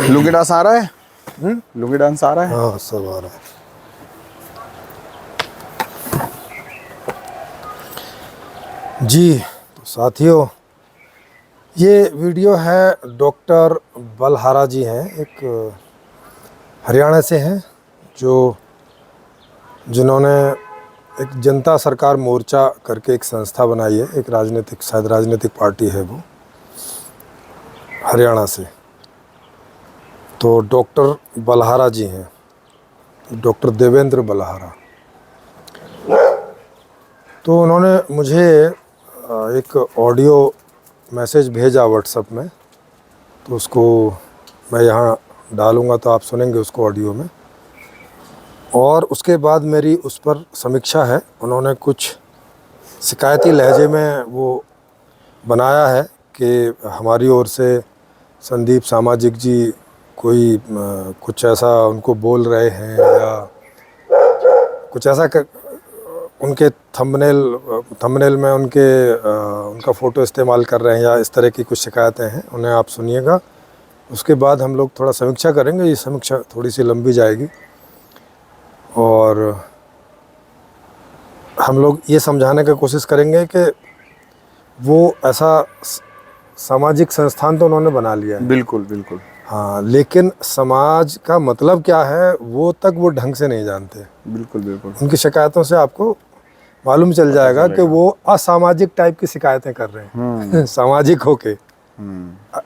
Lungi dance आ रहा है? Lungi dance आ रहा है? हाँ सब आ रहा है जी। तो साथियों, ये वीडियो है, डॉक्टर बलहारा जी हैं, एक हरियाणा से हैं, जिन्होंने एक जनता सरकार मोर्चा करके एक संस्था बनाई है, एक राजनीतिक, शायद राजनीतिक पार्टी है वो, हरियाणा से। तो डॉक्टर बलहारा जी हैं, डॉक्टर देवेंद्र बलहारा। तो उन्होंने मुझे एक ऑडियो मैसेज भेजा व्हाट्सएप में, तो उसको मैं यहाँ डालूँगा, तो आप सुनेंगे उसको ऑडियो में। और उसके बाद मेरी उस पर समीक्षा है। उन्होंने कुछ शिकायती लहजे में वो बनाया है कि हमारी ओर से संदीप सामाजिक जी कोई कुछ ऐसा उनको बोल रहे हैं, या कुछ ऐसा उनके थंबनेल में उनका फ़ोटो इस्तेमाल कर रहे हैं, या इस तरह की कुछ शिकायतें हैं। उन्हें आप सुनिएगा, उसके बाद हम लोग थोड़ा समीक्षा करेंगे। ये समीक्षा थोड़ी सी लंबी जाएगी, और हम लोग ये समझाने की कोशिश करेंगे कि वो ऐसा सामाजिक संस्थान तो उन्होंने बना लिया है, बिल्कुल बिल्कुल, हाँ, लेकिन समाज का मतलब क्या है वो तक वो ढंग से नहीं जानते। बिल्कुल बिल्कुल। उनकी शिकायतों से आपको मालूम चल जाएगा कि वो असामाजिक टाइप की शिकायतें कर रहे हैं सामाजिक होके,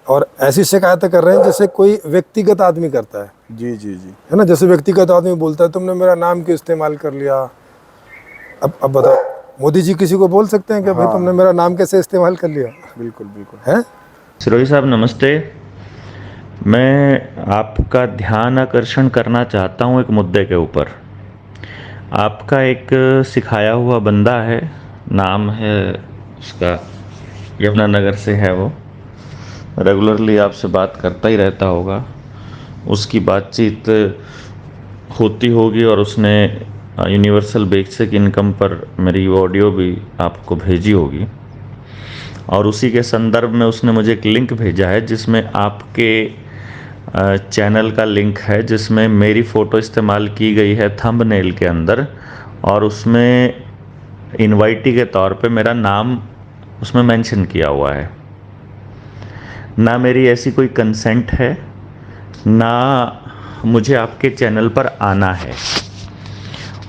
और ऐसी शिकायतें कर रहे हैं जैसे कोई व्यक्तिगत आदमी करता है। जी जी जी, है ना, जैसे व्यक्तिगत आदमी बोलता है तुमने मेरा नाम क्यों इस्तेमाल कर लिया। अब बताओ, मोदी जी किसी को बोल सकते हैं कि भाई तुमने मेरा नाम कैसे इस्तेमाल कर लिया? बिल्कुल बिल्कुल। है सिरोही साहब नमस्ते। मैं आपका ध्यान आकर्षण करना चाहता हूँ एक मुद्दे के ऊपर। आपका एक सिखाया हुआ बंदा है, नाम है उसका, यमुनानगर से है वो, रेगुलरली आपसे बात करता ही रहता होगा, उसकी बातचीत होती होगी, और उसने यूनिवर्सल बेसिक इनकम पर मेरी ऑडियो भी आपको भेजी होगी, और उसी के संदर्भ में उसने मुझे एक लिंक भेजा है जिसमें आपके चैनल का लिंक है, जिसमें मेरी फ़ोटो इस्तेमाल की गई है थंबनेल के अंदर, और उसमें इनवाइटी के तौर पे मेरा नाम उसमें मेंशन किया हुआ है। ना मेरी ऐसी कोई कंसेंट है, ना मुझे आपके चैनल पर आना है।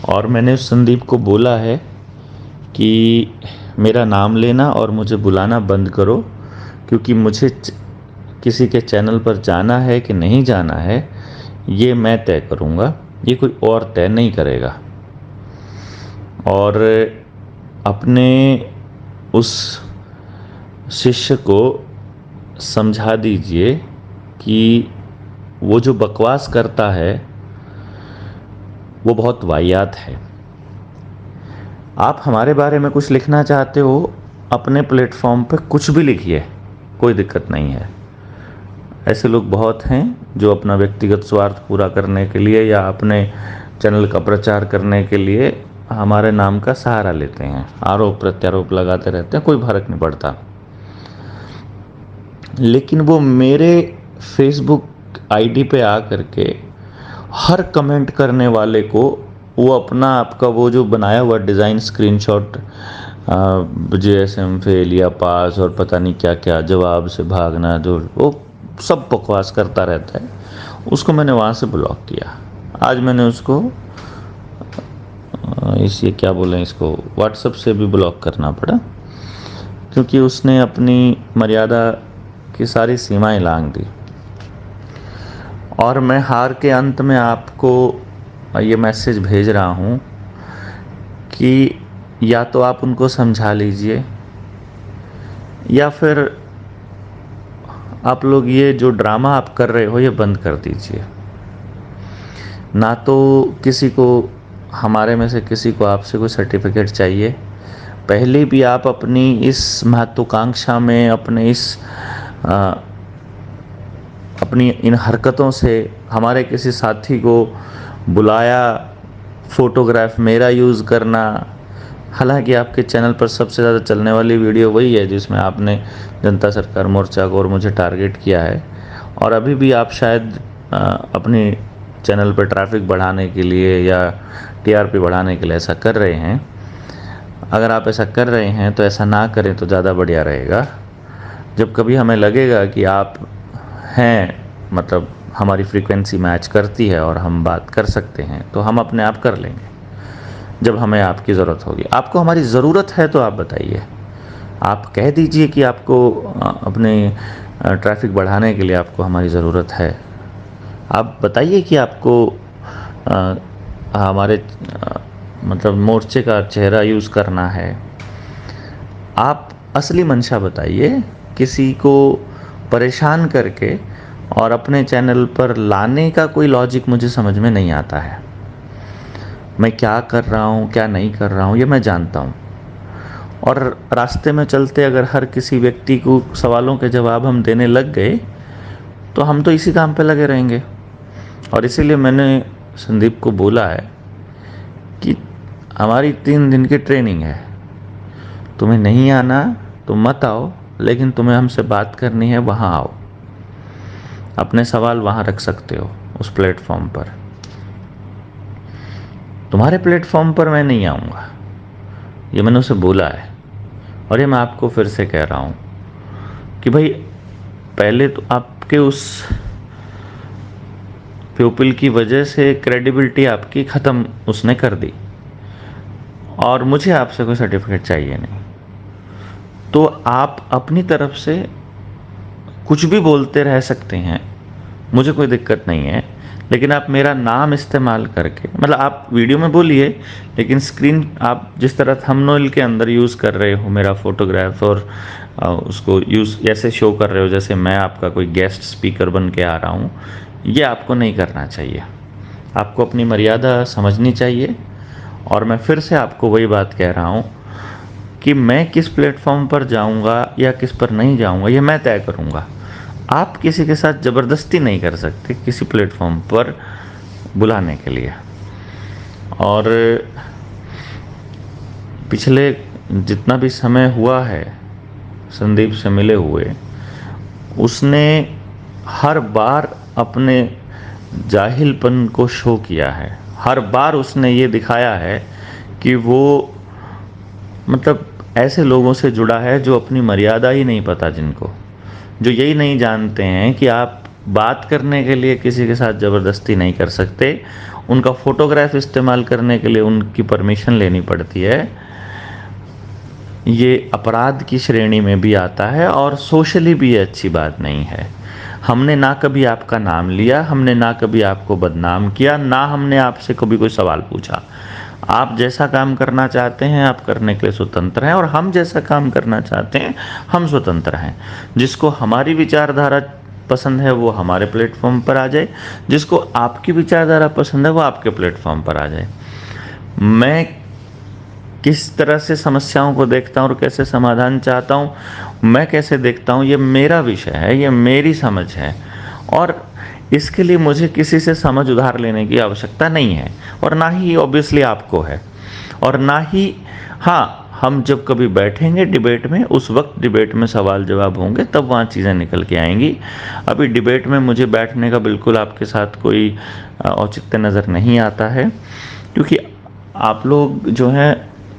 और मैंने उस संदीप को बोला है कि मेरा नाम लेना और मुझे बुलाना बंद करो, क्योंकि मुझे किसी के चैनल पर जाना है कि नहीं जाना है ये मैं तय करूँगा, ये कोई और तय नहीं करेगा। और अपने उस शिष्य को समझा दीजिए कि वो जो बकवास करता है वो बहुत वाहियात है। आप हमारे बारे में कुछ लिखना चाहते हो, अपने प्लेटफॉर्म पे कुछ भी लिखिए, कोई दिक्कत नहीं है। ऐसे लोग बहुत हैं जो अपना व्यक्तिगत स्वार्थ पूरा करने के लिए या अपने चैनल का प्रचार करने के लिए हमारे नाम का सहारा लेते हैं, आरोप प्रत्यारोप लगाते रहते हैं, कोई फर्क नहीं पड़ता। लेकिन वो मेरे फेसबुक आईडी पे आ करके हर कमेंट करने वाले को वो अपना आपका वो जो बनाया हुआ डिज़ाइन स्क्रीनशॉट, JSM फेल या पास और पता नहीं क्या क्या, जवाब से भागना, जो वो सब बकवास करता रहता है, उसको मैंने वहाँ से ब्लॉक किया। आज मैंने उसको इसे क्या बोलें, इसको व्हाट्सएप से भी ब्लॉक करना पड़ा, क्योंकि उसने अपनी मर्यादा की सारी सीमाएं लांघ दी। और मैं हार के अंत में आपको ये मैसेज भेज रहा हूँ कि या तो आप उनको समझा लीजिए, या फिर आप लोग ये जो ड्रामा आप कर रहे हो ये बंद कर दीजिए। ना तो किसी को, हमारे में से किसी को आपसे कोई सर्टिफिकेट चाहिए। पहले भी आप अपनी इस महत्वाकांक्षा में, अपनी इन हरकतों से हमारे किसी साथी को बुलाया, फ़ोटोग्राफ मेरा यूज़ करना। हालांकि आपके चैनल पर सबसे ज़्यादा चलने वाली वीडियो वही है जिसमें आपने जनता सरकार मोर्चा को और मुझे टारगेट किया है, और अभी भी आप शायद अपने चैनल पर ट्रैफिक बढ़ाने के लिए या टीआरपी बढ़ाने के लिए ऐसा कर रहे हैं। अगर आप ऐसा कर रहे हैं तो ऐसा ना करें तो ज़्यादा बढ़िया रहेगा। जब कभी हमें लगेगा कि आप हैं, मतलब हमारी फ्रीक्वेंसी मैच करती है और हम बात कर सकते हैं, तो हम अपने आप कर लेंगे जब हमें आपकी ज़रूरत होगी। आपको हमारी ज़रूरत है तो आप बताइए, आप कह दीजिए कि आपको अपने ट्रैफिक बढ़ाने के लिए आपको हमारी ज़रूरत है। आप बताइए कि आपको हमारे मतलब मोर्चे का चेहरा यूज़ करना है। आप असली मंशा बताइए। किसी को परेशान करके और अपने चैनल पर लाने का कोई लॉजिक मुझे समझ में नहीं आता है। मैं क्या कर रहा हूँ, क्या नहीं कर रहा हूँ, ये मैं जानता हूँ। और रास्ते में चलते अगर हर किसी व्यक्ति को सवालों के जवाब हम देने लग गए तो हम तो इसी काम पे लगे रहेंगे। और इसीलिए मैंने संदीप को बोला है कि हमारी 3 दिन की ट्रेनिंग है, तुम्हें नहीं आना तो मत आओ, लेकिन तुम्हें हमसे बात करनी है वहाँ आओ। अपने सवाल वहाँ रख सकते हो उस प्लेटफॉर्म पर। तुम्हारे प्लेटफॉर्म पर मैं नहीं आऊँगा, ये मैंने उसे बोला है। और ये मैं आपको फिर से कह रहा हूँ कि भाई पहले तो आपके उस प्यूपिल की वजह से क्रेडिबिलिटी आपकी ख़त्म उसने कर दी, और मुझे आपसे कोई सर्टिफिकेट चाहिए नहीं। तो आप अपनी तरफ से कुछ भी बोलते रह सकते हैं, मुझे कोई दिक्कत नहीं है, लेकिन आप मेरा नाम इस्तेमाल करके, मतलब आप वीडियो में बोलिए, लेकिन स्क्रीन आप जिस तरह थंबनेल के अंदर यूज़ कर रहे हो मेरा फोटोग्राफ और उसको यूज़ ऐसे शो कर रहे हो जैसे मैं आपका कोई गेस्ट स्पीकर बन के आ रहा हूँ, ये आपको नहीं करना चाहिए। आपको अपनी मर्यादा समझनी चाहिए। और मैं फिर से आपको वही बात कह रहा हूँ कि मैं किस प्लेटफॉर्म पर जाऊँगा या किस पर नहीं जाऊँगा, ये मैं तय करूँगा। आप किसी के साथ ज़बरदस्ती नहीं कर सकते किसी प्लेटफॉर्म पर बुलाने के लिए। और पिछले जितना भी समय हुआ है संदीप से मिले हुए, उसने हर बार अपने जाहिलपन को शो किया है। हर बार उसने ये दिखाया है कि वो मतलब ऐसे लोगों से जुड़ा है जो अपनी मर्यादा ही नहीं पता, जिनको जो यही नहीं जानते हैं कि आप बात करने के लिए किसी के साथ ज़बरदस्ती नहीं कर सकते। उनका फ़ोटोग्राफ इस्तेमाल करने के लिए उनकी परमिशन लेनी पड़ती है। ये अपराध की श्रेणी में भी आता है और सोशली भी ये अच्छी बात नहीं है। हमने ना कभी आपका नाम लिया, हमने ना कभी आपको बदनाम किया, ना हमने आपसे कभी कोई सवाल पूछा। आप जैसा काम करना चाहते हैं आप करने के लिए स्वतंत्र हैं, और हम जैसा काम करना चाहते हैं हम स्वतंत्र हैं। जिसको हमारी विचारधारा पसंद है वो हमारे प्लेटफॉर्म पर आ जाए, जिसको आपकी विचारधारा पसंद है वो आपके प्लेटफॉर्म पर आ जाए। मैं किस तरह से समस्याओं को देखता हूँ और कैसे समाधान चाहता हूँ, मैं कैसे देखता हूँ, ये मेरा विषय है, ये मेरी समझ है। और इसके लिए मुझे किसी से समझ उधार लेने की आवश्यकता नहीं है, और ना ही ऑब्वियसली आपको है, और ना ही हाँ, हम जब कभी बैठेंगे डिबेट में, उस वक्त डिबेट में सवाल जवाब होंगे, तब वहाँ चीज़ें निकल के आएंगी। अभी डिबेट में मुझे बैठने का बिल्कुल आपके साथ कोई औचित्य नज़र नहीं आता है, क्योंकि आप लोग जो हैं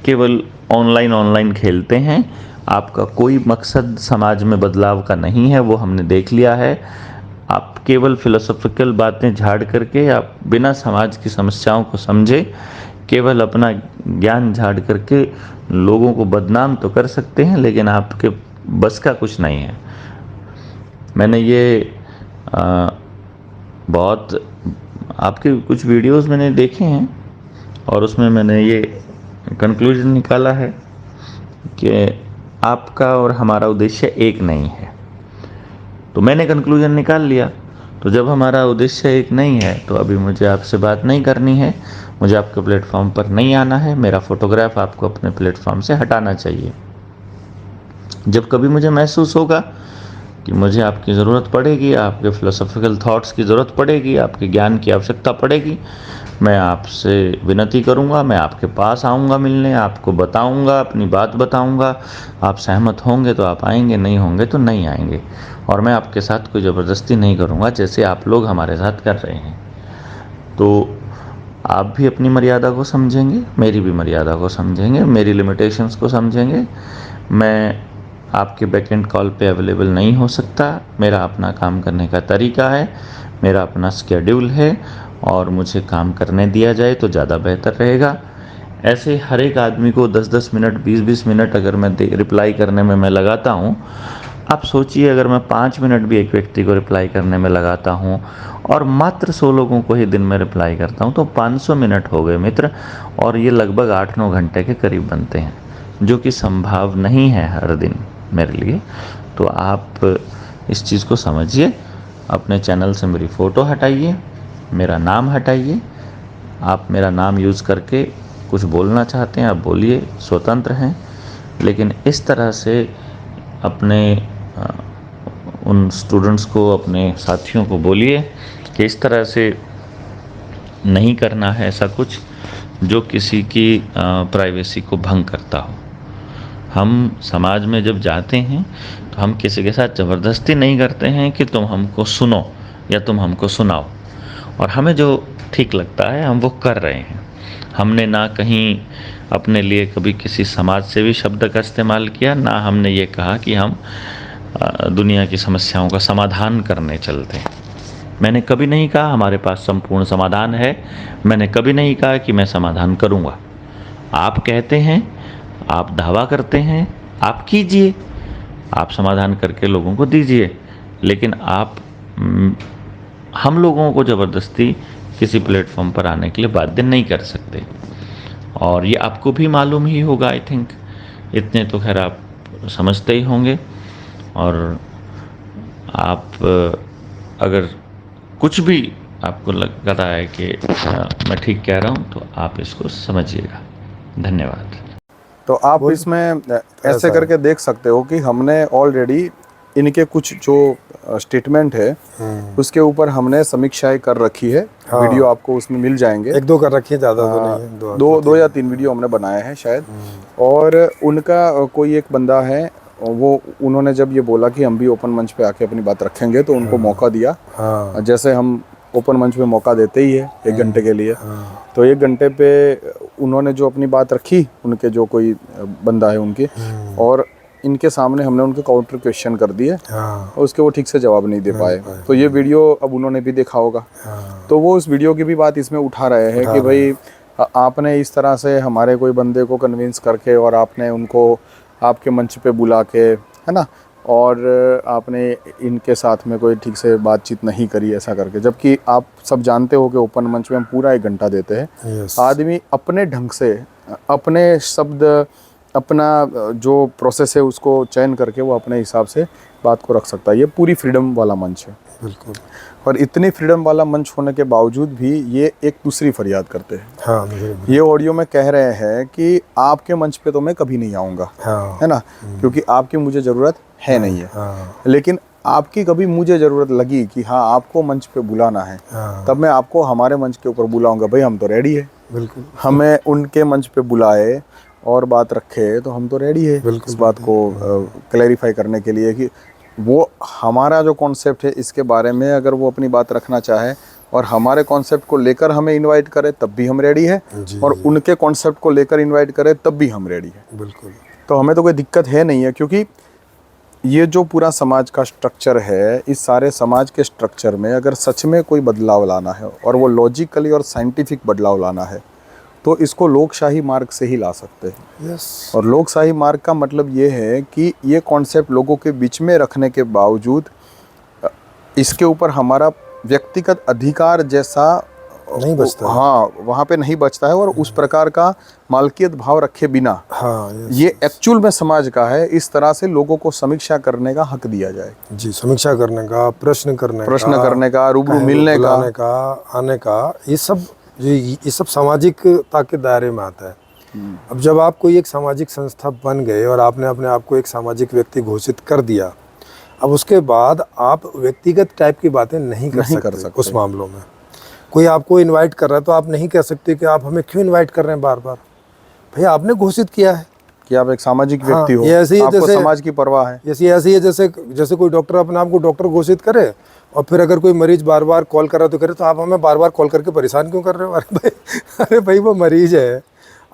केवल ऑनलाइन खेलते हैं। आपका कोई मकसद समाज में बदलाव का नहीं है, वो हमने देख लिया है। आप केवल फिलोसॉफिकल बातें झाड़ करके आप बिना समाज की समस्याओं को समझे केवल अपना ज्ञान झाड़ करके लोगों को बदनाम तो कर सकते हैं, लेकिन आपके बस का कुछ नहीं है। मैंने ये बहुत आपके कुछ वीडियोस मैंने देखे हैं, और उसमें मैंने ये कंक्लूजन निकाला है कि आपका और हमारा उद्देश्य एक नहीं है। तो मैंने कंक्लूजन निकाल लिया। तो जब हमारा उद्देश्य एक नहीं है तो अभी मुझे आपसे बात नहीं करनी है, मुझे आपके प्लेटफॉर्म पर नहीं आना है। मेरा फ़ोटोग्राफ आपको अपने प्लेटफॉर्म से हटाना चाहिए। जब कभी मुझे महसूस होगा कि मुझे आपकी ज़रूरत पड़ेगी, आपके फ़िलोसॉफिकल थॉट्स की ज़रूरत पड़ेगी, आपके ज्ञान की आवश्यकता पड़ेगी, मैं आपसे विनती करूंगा, मैं आपके पास आऊंगा मिलने, आपको बताऊंगा, अपनी बात बताऊंगा। आप सहमत होंगे तो आप आएंगे, नहीं होंगे तो नहीं आएंगे। और मैं आपके साथ कोई ज़बरदस्ती नहीं करूँगा जैसे आप लोग हमारे साथ कर रहे हैं। तो आप भी अपनी मर्यादा को समझेंगे, मेरी भी मर्यादा को समझेंगे, मेरी लिमिटेशंस को समझेंगे। मैं आपके बैकएंड कॉल पे अवेलेबल नहीं हो सकता, मेरा अपना काम करने का तरीका है, मेरा अपना शेड्यूल है और मुझे काम करने दिया जाए तो ज़्यादा बेहतर रहेगा। ऐसे हर एक आदमी को 10-10 मिनट 20-20 मिनट अगर मैं रिप्लाई करने में मैं लगाता हूँ, आप सोचिए अगर मैं 5 मिनट भी एक व्यक्ति को रिप्लाई करने में लगाता हूँ और मात्र 100 लोगों को ही दिन में रिप्लाई करता हूँ तो 500 मिनट हो गए मित्र, और ये लगभग 8-9 घंटे के करीब बनते हैं, जो कि संभव नहीं है हर दिन मेरे लिए। तो आप इस चीज़ को समझिए, अपने चैनल से मेरी फ़ोटो हटाइए, मेरा नाम हटाइए। आप मेरा नाम यूज़ करके कुछ बोलना चाहते हैं आप बोलिए, स्वतंत्र हैं, लेकिन इस तरह से अपने उन स्टूडेंट्स को, अपने साथियों को बोलिए कि इस तरह से नहीं करना है ऐसा कुछ जो किसी की प्राइवेसी को भंग करता हो। हम समाज में जब जाते हैं तो हम किसी के साथ ज़बरदस्ती नहीं करते हैं कि तुम हमको सुनो या तुम हमको सुनाओ, और हमें जो ठीक लगता है हम वो कर रहे हैं। हमने ना कहीं अपने लिए कभी किसी समाज सेवी शब्द का इस्तेमाल किया, ना हमने ये कहा कि हम दुनिया की समस्याओं का समाधान करने चलते हैं। मैंने कभी नहीं कहा हमारे पास संपूर्ण समाधान है, मैंने कभी नहीं कहा कि मैं समाधान करूँगा। आप कहते हैं, आप दावा करते हैं, आप कीजिए, आप समाधान करके लोगों को दीजिए, लेकिन आप हम लोगों को ज़बरदस्ती किसी प्लेटफॉर्म पर आने के लिए बाध्य नहीं कर सकते। और ये आपको भी मालूम ही होगा, आई थिंक इतने तो खैर आप समझते ही होंगे। और आप अगर कुछ भी आपको लग रहा है कि मैं ठीक कह रहा हूँ तो आप इसको समझिएगा। धन्यवाद। तो आप इसमें ऐसे करके देख सकते हो कि हमने ऑलरेडी इनके कुछ जो स्टेटमेंट है उसके ऊपर हमने समीक्षाएं कर रखी है। हाँ। वीडियो आपको उसमें मिल जाएंगे, 1-2 कर रखी है, ज़्यादा तो नहीं है, दो या 3 वीडियो हमने बनाए हैं शायद। और उनका कोई एक बंदा है, वो उन्होंने जब ये बोला कि हम भी ओपन मंच पे आके अपनी बात रखेंगे तो उनको मौका दिया। हाँ। जैसे हम ओपन मंच पे मौका देते ही है 1 घंटे के लिए, तो 1 घंटे पे उन्होंने जो अपनी बात रखी, उनके जो कोई बंदा है उनकी, और इनके सामने हमने उनके काउंटर क्वेश्चन कर दिए और उसके वो ठीक से जवाब नहीं दे पाए। तो ये वीडियो अब उन्होंने भी देखा होगा, तो वो उस वीडियो की भी बात इसमें उठा रहे हैं कि भाई आपने इस तरह से हमारे कोई बंदे को कन्विंस करके और आपने उनको आपके मंच पे बुला के, है ना, और आपने इनके साथ में कोई ठीक से बातचीत नहीं करी ऐसा करके, जबकि आप सब जानते हो कि ओपन मंच में हम पूरा 1 घंटा देते हैं। आदमी अपने ढंग से, अपने शब्द, अपना जो प्रोसेस है उसको चयन करके वो अपने हिसाब से बात को रख सकता है। ये पूरी फ्रीडम वाला मंच है, बिल्कुल। और इतनी फ्रीडम वाला मंच होने के बावजूद भी ये एक दूसरी फरियाद करते हैं। हाँ, ये ऑडियो में कह रहे हैं कि आपके मंच पे तो मैं कभी नहीं आऊँगा, हाँ, है ना, क्योंकि आपकी मुझे ज़रूरत है नहीं है। हाँ, लेकिन आपकी कभी मुझे ज़रूरत लगी कि हाँ आपको मंच पे बुलाना है, हाँ, तब मैं आपको हमारे मंच के ऊपर बुलाऊंगा। भाई हम तो रेडी है, बिल्कुल। हमें उनके मंच पे बुलाए और बात रखे तो हम तो रेडी है इस बात को क्लैरिफाई करने के लिए कि वो हमारा जो कॉन्सेप्ट है इसके बारे में अगर वो अपनी बात रखना चाहे और हमारे कॉन्सेप्ट को लेकर हमें इनवाइट करे तब भी हम रेडी है, और उनके कॉन्सेप्ट को लेकर इनवाइट करे तब भी हम रेडी है। बिल्कुल। तो हमें तो कोई दिक्कत है नहीं है, क्योंकि ये जो पूरा समाज का स्ट्रक्चर है, इस सारे समाज के स्ट्रक्चर में अगर सच में कोई बदलाव लाना है और वो लॉजिकली और साइंटिफिक बदलाव लाना है तो इसको लोकशाही मार्ग से ही ला सकते हैं। यस। और लोकशाही मार्ग का मतलब ये है कि ये कॉन्सेप्ट लोगों के बीच में रखने के बावजूद इसके ऊपर हमारा व्यक्तिगत अधिकार जैसा नहीं बचता। हाँ, वहाँ पे नहीं बचता है, और उस प्रकार का मालकियत भाव रखे बिना हाँ, ये एक्चुअल में समाज का है, इस तरह से लोगों को समीक्षा करने का हक दिया जाए। जी, समीक्षा करने का, प्रश्न करने का, रूबरू मिलने का, आने का, ये सब सामाजिकता के दायरे में आता है। अब जब आप कोई एक सामाजिक संस्था बन गए और आपने अपने आप को एक सामाजिक व्यक्ति घोषित कर दिया, अब उसके बाद आप व्यक्तिगत टाइप की बातें नहीं कर सकते। उस मामलों में कोई आपको इनवाइट कर रहा है तो आप नहीं कह सकते कि आप हमें क्यों इनवाइट कर रहे हैं बार बार। भैया आपने घोषित किया है, कि आप एक सामाजिक हाँ, व्यक्ति हो, ये ऐसे ही है आपको जैसे- समाज की परवाह है। ऐसी ऐसी है जैसे कोई डॉक्टर अपने आप को डॉक्टर घोषित करे और फिर अगर कोई मरीज बार बार कॉल कर रहा तो करे तो आप हमें बार बार कॉल करके परेशान क्यों कर रहे हो? अरे भाई वो मरीज है,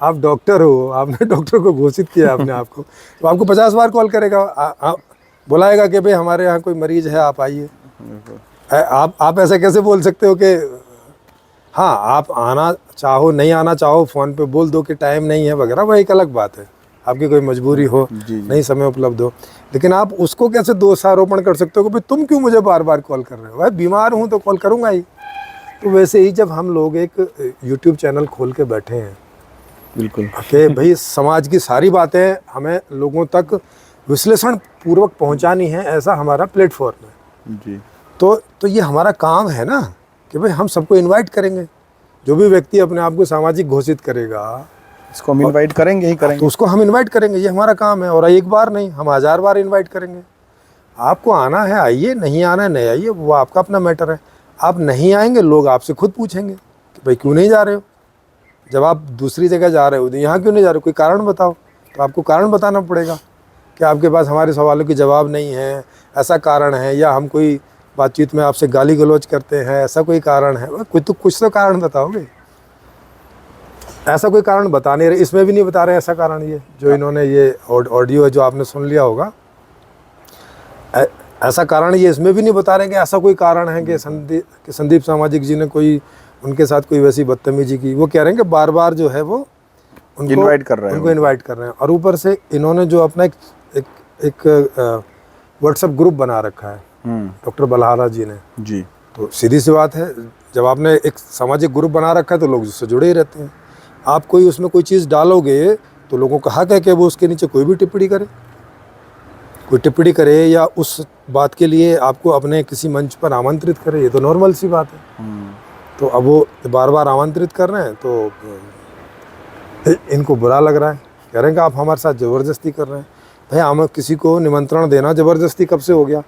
आप डॉक्टर हो, आपने डॉक्टर को घोषित किया अपने आप को, तो आपको 50 बार कॉल करेगा, बुलाएगा कि भाई हमारे यहाँ कोई मरीज है, आप आइए। आप ऐसा कैसे बोल सकते हो कि हाँ आप आना चाहो नहीं आना चाहो, फ़ोन पे बोल दो कि टाइम नहीं है वगैरह, वह एक अलग बात है, आपकी कोई मजबूरी हो, नहीं समय उपलब्ध हो, लेकिन आप उसको कैसे दोषारोपण कर सकते हो कि भाई तुम क्यों मुझे बार बार कॉल कर रहे हो? भाई बीमार हूँ तो कॉल करूँगा ही। तो वैसे ही जब हम लोग एक यूट्यूब चैनल खोल के बैठे हैं बिल्कुल कि भाई समाज की सारी बातें हमें लोगों तक विश्लेषण पूर्वक पहुंचानी है, ऐसा हमारा प्लेटफॉर्म है, जी, तो ये हमारा काम है ना कि भाई हम सबको इनवाइट करेंगे। जो भी व्यक्ति अपने आप को सामाजिक घोषित करेगा इसको हम इनवाइट करेंगे ही तो करेंगे। उसको हम इनवाइट करेंगे, ये हमारा काम है। और एक बार नहीं, हम 1000 बार इनवाइट करेंगे। आपको आना है आइए, नहीं आना है नहीं आइए, वो आपका अपना मैटर है। आप नहीं आएंगे, लोग आपसे खुद पूछेंगे कि भाई क्यों नहीं जा रहे हो? जब आप दूसरी जगह जा रहे हो तो यहाँ क्यों नहीं जा रहे हो? कोई कारण बताओ। तो आपको कारण बताना पड़ेगा कि आपके पास हमारे सवालों के जवाब नहीं है, ऐसा कारण है, या हम कोई बातचीत में आपसे गाली गलौज करते हैं, ऐसा कोई कारण है। कुछ तो कारण बताओगे। ऐसा कोई कारण बता नहीं रहे, इसमें भी नहीं बता रहे ऐसा कारण। ये जो इन्होंने ये ऑडियो है जो आपने सुन लिया होगा, ऐसा कारण ये इसमें भी नहीं बता रहे कि ऐसा कोई कारण है कि संदीप सामाजिक जी ने कोई उनके साथ कोई वैसी बदतमीजी की। वो कह रहे हैं कि बार बार जो है वो उनको इनवाइट कर रहे हैं, उनको इनवाइट कर रहे हैं। और ऊपर से इन्होंने जो अपना एक व्हाट्सएप ग्रुप बना रखा है डॉक्टर बलहारा जी ने। जी, तो सीधी सी बात है, जब आपने एक सामाजिक ग्रुप बना रखा है तो लोग उससे जुड़े ही रहते हैं। आप कोई उसमें कोई चीज़ डालोगे तो लोगों को हक है कि वो उसके नीचे कोई भी टिप्पणी करे, कोई टिप्पणी करे या उस बात के लिए आपको अपने किसी मंच पर आमंत्रित करे। ये तो नॉर्मल सी बात है। तो अब वो बार बार आमंत्रित कर रहे हैं तो इनको बुरा लग रहा है, कह रहे हैं कि आप हमारे साथ ज़बरदस्ती कर रहे हैं। भाई हम किसी को निमंत्रण देना ज़बरदस्ती कब से हो गया?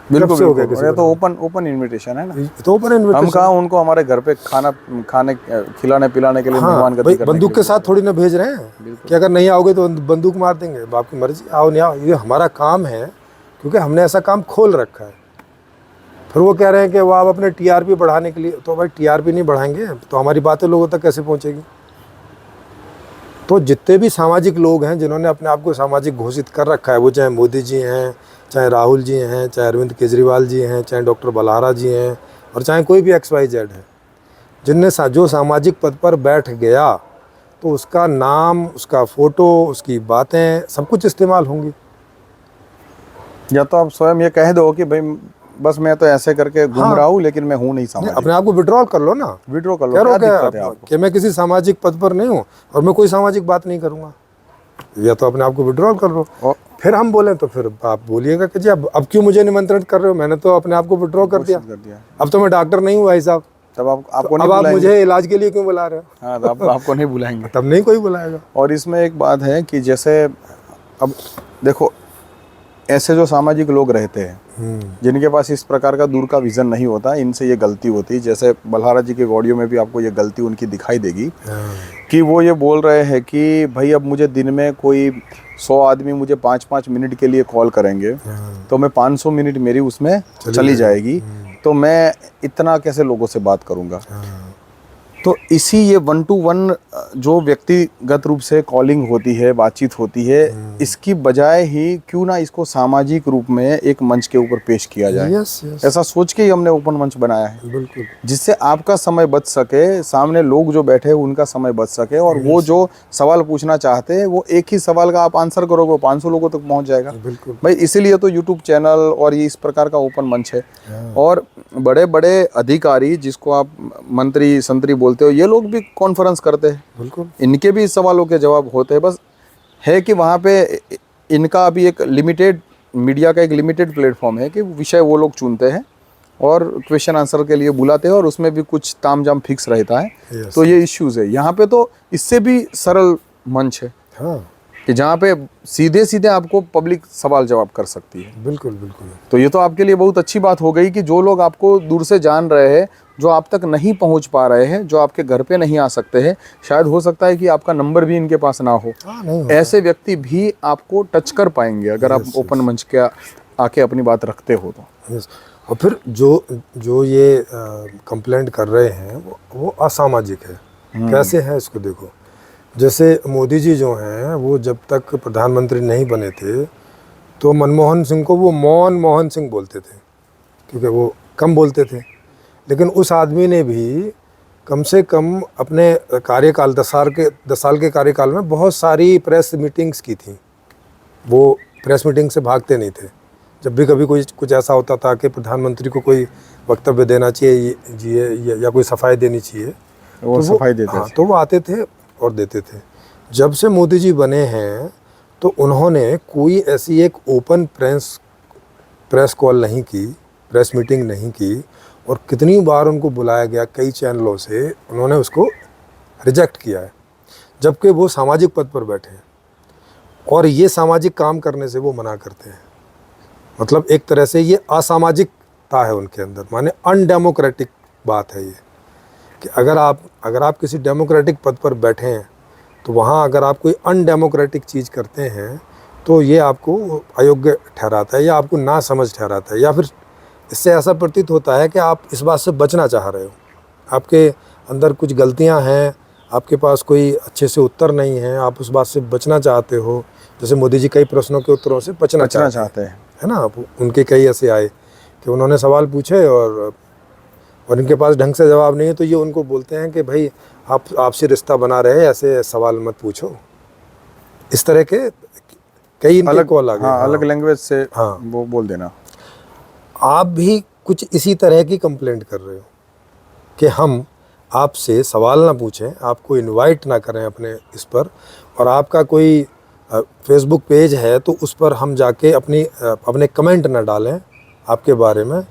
बिल्कुल से हो गया बिल्कुल। किसी ये को? तो ओपन इनविटेशन है ना। तो ऊपर हम इनविटेशन। कहाँ उनको हमारे घर पे खाने खिलाने पिलाने के लिए हाँ, मेहमान भाई करने बंदूक के साथ थोड़ी ना भेज रहे हैं कि अगर नहीं आओगे तो बंदूक मार देंगे। अब आपकी मर्जी, आओ नहीं आओ, ये हमारा काम है क्योंकि हमने ऐसा काम खोल रखा है। फिर वो कह रहे हैं कि वो आप अपने टीआरपी बढ़ाने के लिए, तो भाई टीआरपी नहीं बढ़ाएंगे तो हमारी बातें लोगों तक कैसे पहुंचेगी? तो जितने भी सामाजिक लोग हैं जिन्होंने अपने आप को सामाजिक घोषित कर रखा है, वो चाहे मोदी जी हैं, चाहे राहुल जी हैं, चाहे अरविंद केजरीवाल जी हैं, चाहे डॉक्टर बलहारा जी हैं, और चाहे कोई भी XYZ है, जिनने जो सामाजिक पद पर बैठ गया तो उसका नाम, उसका फ़ोटो, उसकी बातें सब कुछ इस्तेमाल होंगी। या तो आप स्वयं ये कह दो कि भाई बस मैं तो ऐसे करके घूम हाँ। रहा हूँ लेकिन मैं हूँ नहीं नहीं, सामाजिक। अपने आप को विड्रॉल कर लो ना, विड्रॉ कर लो, कह क्या रो दिक्कत है आपको? कि मैं किसी सामाजिक पद पर नहीं हूँ और मैं कोई सामाजिक बात नहीं करूँगा। या तो अपने आप को विड्रॉल कर लो। और फिर हम बोलें तो फिर आप बोलिएगा कि जी अब क्यों मुझे निमंत्रित कर रहे हो? मैंने तो अपने आप को विड्रॉ कर दिया। कर दिया अब तो मैं डॉक्टर नहीं हूँ भाई साहब, तब आपको अब नहीं आप बुलाएंगे। मुझे इलाज के लिए क्यों बुला रहे हो? हाँ, तो आपको नहीं बुलाएंगे। तब नहीं कोई बुलाएगा। और इसमें एक बात है कि जैसे अब देखो, ऐसे जो सामाजिक लोग रहते हैं जिनके पास इस प्रकार का दूर का विजन नहीं होता, इनसे ये गलती होती है। जैसे बलहारा जी के ऑडियो में भी आपको ये गलती उनकी दिखाई देगी कि वो ये बोल रहे हैं कि भाई अब मुझे दिन में कोई 100 आदमी मुझे 5-5 मिनट के लिए कॉल करेंगे तो मैं 500 मिनट मेरी उसमें चली जाएगी, तो मैं इतना कैसे लोगों से बात करूँगा? तो इसी ये 1-to-1 जो व्यक्तिगत रूप से कॉलिंग होती है, बातचीत होती है, इसकी बजाय ही क्यों ना इसको सामाजिक रूप में एक मंच के ऊपर पेश किया जाए। यस यस, ऐसा सोच के ही हमने ओपन मंच बनाया है, बिल्कुल। जिससे आपका समय बच सके, सामने लोग जो बैठे हैं उनका समय बच सके, और वो जो सवाल पूछना चाहते हैं वो एक ही सवाल का आप आंसर करोगे, वो 500 लोगों तक पहुंच जाएगा। बिल्कुल भाई इसीलिए तो यूट्यूब चैनल और ये इस प्रकार का ओपन मंच है। और बड़े बड़े अधिकारी जिसको आप मंत्री संतरी बोलते हो, ये लोग भी कॉन्फ्रेंस करते हैं, बिल्कुल। इनके भी सवालों के जवाब होते हैं। बस है कि वहाँ पे इनका अभी एक लिमिटेड, मीडिया का एक लिमिटेड प्लेटफॉर्म है कि विषय वो लोग चुनते हैं और क्वेश्चन आंसर के लिए बुलाते हैं, और उसमें भी कुछ तामझाम फिक्स रहता है। Yes. तो ये इश्यूज है। यहाँ पे तो इससे भी सरल मंच है हाँ, कि जहाँ पे सीधे सीधे आपको पब्लिक सवाल जवाब कर सकती है। बिल्कुल बिल्कुल। तो ये तो आपके लिए बहुत अच्छी बात हो गई कि जो लोग आपको दूर से जान रहे हैं जो आप तक नहीं पहुंच पा रहे हैं, जो आपके घर पे नहीं आ सकते हैं, शायद हो सकता है कि आपका नंबर भी इनके पास ना हो, हाँ, नहीं होता। ऐसे व्यक्ति भी आपको टच कर पाएंगे अगर आप ओपन मंच के आके अपनी बात रखते हो तो। यस। और फिर जो ये कंप्लेंट कर रहे हैं वो असामाजिक है। कैसे है इसको देखो, जैसे मोदी जी जो हैं वो जब तक प्रधानमंत्री नहीं बने थे तो मनमोहन सिंह को वो मोहन सिंह बोलते थे, क्योंकि वो कम बोलते थे। लेकिन उस आदमी ने भी कम से कम अपने कार्यकाल 10 साल के कार्यकाल में बहुत सारी प्रेस मीटिंग्स की थी। वो प्रेस मीटिंग से भागते नहीं थे। जब भी कभी कुछ ऐसा होता था कि प्रधानमंत्री को कोई वक्तव्य देना चाहिए या कोई सफाई देनी चाहिए, वो सफाई देते थे। तो वो आते थे और देते थे। जब से मोदी जी बने हैं तो उन्होंने कोई ऐसी एक ओपन प्रेस कॉल नहीं की, प्रेस मीटिंग नहीं की, और कितनी बार उनको बुलाया गया कई चैनलों से, उन्होंने उसको रिजेक्ट किया है, जबकि वो सामाजिक पद पर बैठे हैं और ये सामाजिक काम करने से वो मना करते हैं। मतलब एक तरह से ये असामाजिकता है उनके अंदर, माने अनडेमोक्रेटिक बात है ये, कि अगर आप किसी डेमोक्रेटिक पद पर बैठे हैं तो वहाँ अगर आप कोई अनडेमोक्रेटिक चीज़ करते हैं तो ये आपको अयोग्य ठहराता है या आपको ना समझ ठहराता है, या फिर इससे ऐसा प्रतीत होता है कि आप इस बात से बचना चाह रहे हो, आपके अंदर कुछ गलतियाँ हैं, आपके पास कोई अच्छे से उत्तर नहीं है, आप उस बात से बचना चाहते हो। जैसे मोदी जी कई प्रश्नों के उत्तरों से बचना चाहते हैं, है ना। उनके कई ऐसे आए कि उन्होंने सवाल पूछे और इनके पास ढंग से जवाब नहीं है, तो ये उनको बोलते हैं कि भाई आपसे रिश्ता बना रहे, ऐसे सवाल मत पूछो। इस तरह के कई इनके कॉल आ गए। हाँ, अलग लैंग्वेज से हाँ, वो बोल देना। आप भी कुछ इसी तरह की कंप्लेंट कर रहे हो कि हम आपसे सवाल ना पूछें, आपको इनवाइट ना करें अपने इस पर, और आपका कोई फेसबुक पेज है तो उस पर हम जाके अपने कमेंट ना डालें आपके बारे में,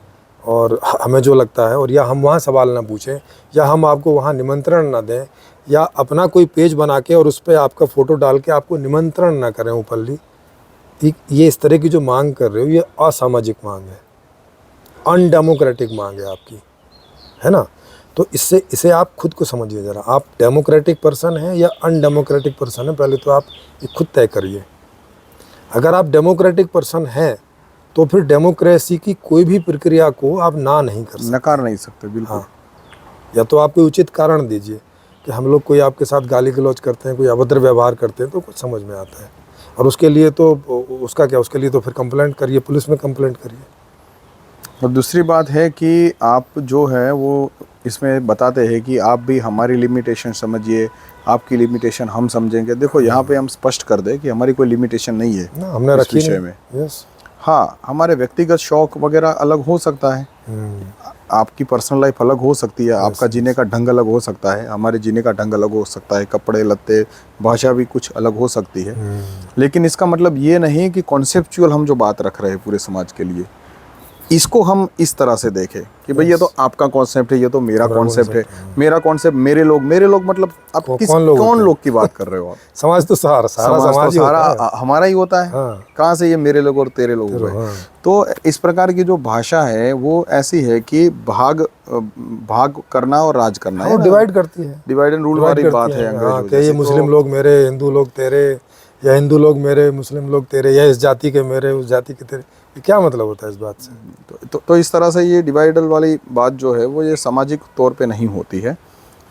और हमें जो लगता है, और या हम वहाँ सवाल ना पूछें, या हम आपको वहाँ निमंत्रण ना दें, या अपना कोई पेज बना के और उस पर आपका फ़ोटो डाल के आपको निमंत्रण ना करें ऊपरली। ये इस तरह की जो मांग कर रहे हो ये असामाजिक मांग है, अनडेमोक्रेटिक मांग है आपकी, है ना। तो इसे आप खुद को समझिए ज़रा, आप डेमोक्रेटिक पर्सन हैं या अनडेमोक्रेटिक पर्सन हैं, पहले तो आप ये खुद तय करिए। अगर आप डेमोक्रेटिक पर्सन हैं तो फिर डेमोक्रेसी की कोई भी प्रक्रिया को आप ना नहीं कर सकते, नकार नहीं सकते, बिल्कुल। हाँ, या तो आप कोई उचित कारण दीजिए कि हम लोग कोई आपके साथ गाली गलौज करते हैं, कोई अभद्र व्यवहार करते हैं तो कुछ समझ में आता है, और उसके लिए तो उसके लिए तो फिर कंप्लेंट करिए, पुलिस में कंप्लेंट करिए। और दूसरी बात है कि आप जो है वो इसमें बताते हैं कि आप भी हमारी लिमिटेशन समझिए, आपकी लिमिटेशन हम समझेंगे। देखो यहाँ पे हम स्पष्ट कर दें कि हमारी कोई लिमिटेशन नहीं है ना, हमने इस रखी विषय नहीं। में। यस। हाँ, हमारे व्यक्तिगत शौक वगैरह अलग हो सकता है, आपकी पर्सनल लाइफ अलग हो सकती है, आपका जीने का ढंग अलग हो सकता है, हमारे जीने का ढंग अलग हो सकता है, कपड़े लत्ते भाषा भी कुछ अलग हो सकती है। लेकिन इसका मतलब ये नहीं कि कॉन्सेप्चुअल हम जो बात रख रहे हैं पूरे समाज के लिए, इसको हम इस तरह से देखें कि भाई ये तो आपका कॉन्सेप्ट है, ये तो मेरा कॉन्सेप्ट है। मेरा कॉन्सेप्ट, मेरे लोग मतलब आप कौन लोग की बात कर रहे हो आप? समाज तो सारा समाज तो सारा हमारा ही होता है। हाँ। कहाँ से ये मेरे लोग और तेरे लोग हुए? हाँ। तो इस प्रकार की जो भाषा है वो ऐसी है कि भाग करना और राज करना है, डिवाइड करती है, डिवाइड एंड रूल वाली बात है अंग्रेजों कि ये मुस्लिम लोग मेरे, हिंदू लोग तेरे, या हिंदू लोग मेरे, मुस्लिम लोग तेरे, या इस जाति के मेरे, उस जाति के तेरे। ये क्या मतलब होता है इस बात से? तो इस तरह से ये डिवाइडल वाली बात जो है वो ये सामाजिक तौर पे नहीं होती है।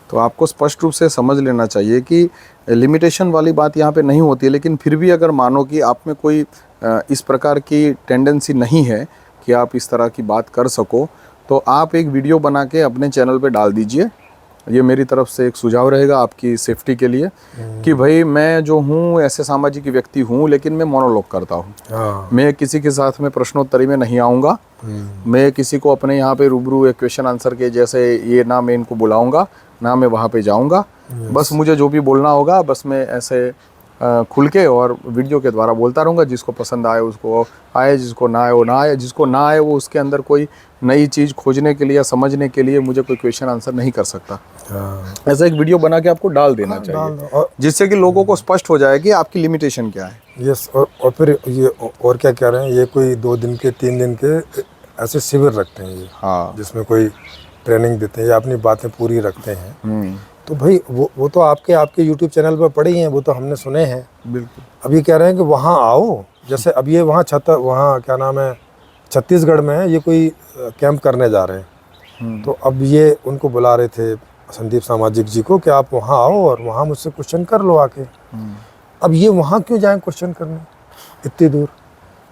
तो आपको स्पष्ट रूप से समझ लेना चाहिए कि लिमिटेशन वाली बात यहाँ पे नहीं होती है। लेकिन फिर भी अगर मानो कि आप में कोई इस प्रकार की टेंडेंसी नहीं है कि आप इस तरह की बात कर सको, तो आप एक वीडियो बना के अपने चैनल पे डाल दीजिए। ये मेरी तरफ से एक सुझाव रहेगा आपकी सेफ्टी के लिए कि भाई मैं जो हूँ ऐसे सामाजिक व्यक्ति हूँ, लेकिन मैं मोनोलॉग करता हूँ। हाँ। मैं किसी के साथ में प्रश्नोत्तरी में नहीं आऊँगा, मैं किसी को अपने यहाँ पे रूबरू एक क्वेश्चन आंसर के जैसे ये ना मैं इनको बुलाऊँगा ना मैं वहाँ पे जाऊँगा। बस मुझे जो भी बोलना होगा बस मैं ऐसे खुल के और वीडियो के द्वारा बोलता रहूँगा। जिसको पसंद आए उसको आए, जिसको ना आए वो ना आए, जिसको ना आए वो उसके अंदर कोई नई चीज़ खोजने के लिए या समझने के लिए मुझे कोई क्वेश्चन आंसर नहीं कर सकता। ऐसा एक वीडियो बना के आपको डाल देना चाहिए, जिससे कि लोगों को स्पष्ट हो जाए कि आपकी लिमिटेशन क्या है। यस। और फिर ये और क्या कह रहे हैं, ये कोई 2 दिन के 3 दिन के ऐसे शिविर रखते हैं ये, हाँ। जिसमें कोई ट्रेनिंग देते हैं या अपनी बातें पूरी रखते हैं। हम्म, तो भाई वो तो आपके यूट्यूब चैनल पर पड़े ही हैं, वो तो हमने सुने हैं। बिल्कुल। अब ये कह रहे हैं कि वहाँ आओ, जैसे अब ये वहाँ क्या नाम है, छत्तीसगढ़ में है, ये कोई कैंप करने जा रहे हैं। तो अब ये उनको बुला रहे थे संदीप सामाजिक जी को कि आप वहाँ आओ और वहाँ मुझसे क्वेश्चन कर लो आके। अब ये वहाँ क्यों जाएं क्वेश्चन करने इतनी दूर,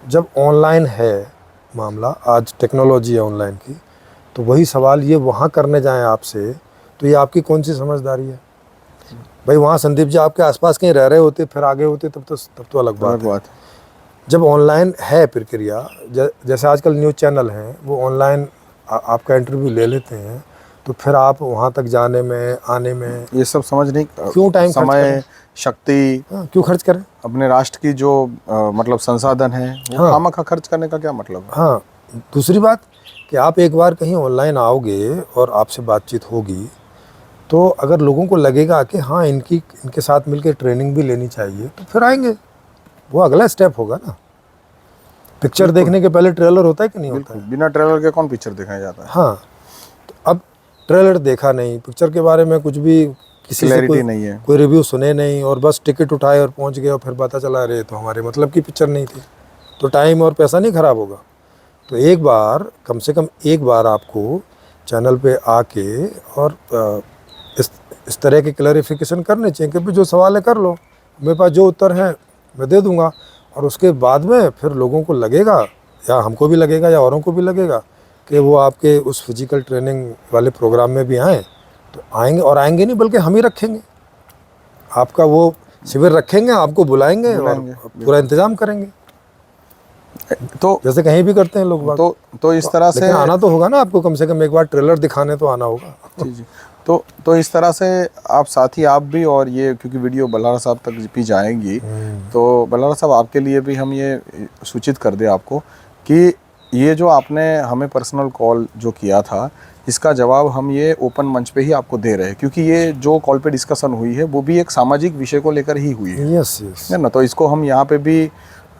जब ऑनलाइन है मामला, आज टेक्नोलॉजी है ऑनलाइन की, तो वही सवाल ये वहाँ करने जाएं आपसे, तो ये आपकी कौन सी समझदारी है भाई? वहाँ संदीप जी आपके आसपास कहीं रह रहे होते, फिर आगे होते, तब तो अलग बात है। जब ऑनलाइन है प्रक्रिया, जैसे आजकल न्यूज़ चैनल हैं, वो ऑनलाइन आपका इंटरव्यू ले लेते हैं, तो फिर आप वहाँ तक जाने में, आने में ये सब समझ नहीं, क्यों टाइम समय, शक्ति, क्यों खर्च करें? अपने राष्ट्र की जो मतलब संसाधन है वो खामखा खर्च करने का क्या मतलब है? हाँ, दूसरी बात कि आप एक बार कहीं ऑनलाइन आओगे और आपसे बातचीत होगी, तो अगर लोगों को लगेगा कि हाँ इनके साथ मिलकर ट्रेनिंग भी लेनी चाहिए, तो फिर आएंगे। वो अगला स्टेप होगा ना। पिक्चर देखने के पहले ट्रेलर होता है कि नहीं होता है? बिना ट्रेलर के कौन पिक्चर दिखाया जाता है? हाँ, तो अब ट्रेलर देखा नहीं, पिक्चर के बारे में कुछ भी किसी से कोई रिव्यू सुने नहीं, और बस टिकट उठाए और पहुंच गए, और फिर पता चला अरे तो हमारे मतलब की पिक्चर नहीं थी, तो टाइम और पैसा नहीं खराब होगा? तो एक बार, कम से कम एक बार आपको चैनल पे आके और इस तरह के क्लैरिफिकेशन करने चाहिए कि भाई जो सवाल है कर लो, मेरे पास जो उत्तर है मैं दे दूंगा। और उसके बाद में फिर लोगों को लगेगा, या हमको भी लगेगा या औरों को भी लगेगा कि वो आपके उस फिजिकल ट्रेनिंग वाले प्रोग्राम में भी आएँ, तो आएंगे। और आएंगे नहीं बल्कि हम ही रखेंगे, आपका वो शिविर रखेंगे, आपको बुलाएंगे और पूरा इंतजाम करेंगे, तो जैसे कहीं भी करते हैं लोग। तो इस तरह से आना तो होगा ना आपको, कम से कम एक बार ट्रेलर दिखाने तो आना होगा। जी जी। तो इस तरह से आप साथी, आप भी, और ये क्योंकि वीडियो बल्लारा साहब तक भी जाएंगी, तो बल्लारा साहब आपके लिए भी हम ये सूचित कर दें आपको कि ये जो आपने हमें पर्सनल कॉल जो किया था, इसका जवाब हम ये ओपन मंच पे ही आपको दे रहे हैं, क्योंकि ये जो कॉल पे डिस्कशन हुई है वो भी एक सामाजिक विषय को लेकर ही हुई है। यस यस, है ना? तो इसको हम यहाँ पे भी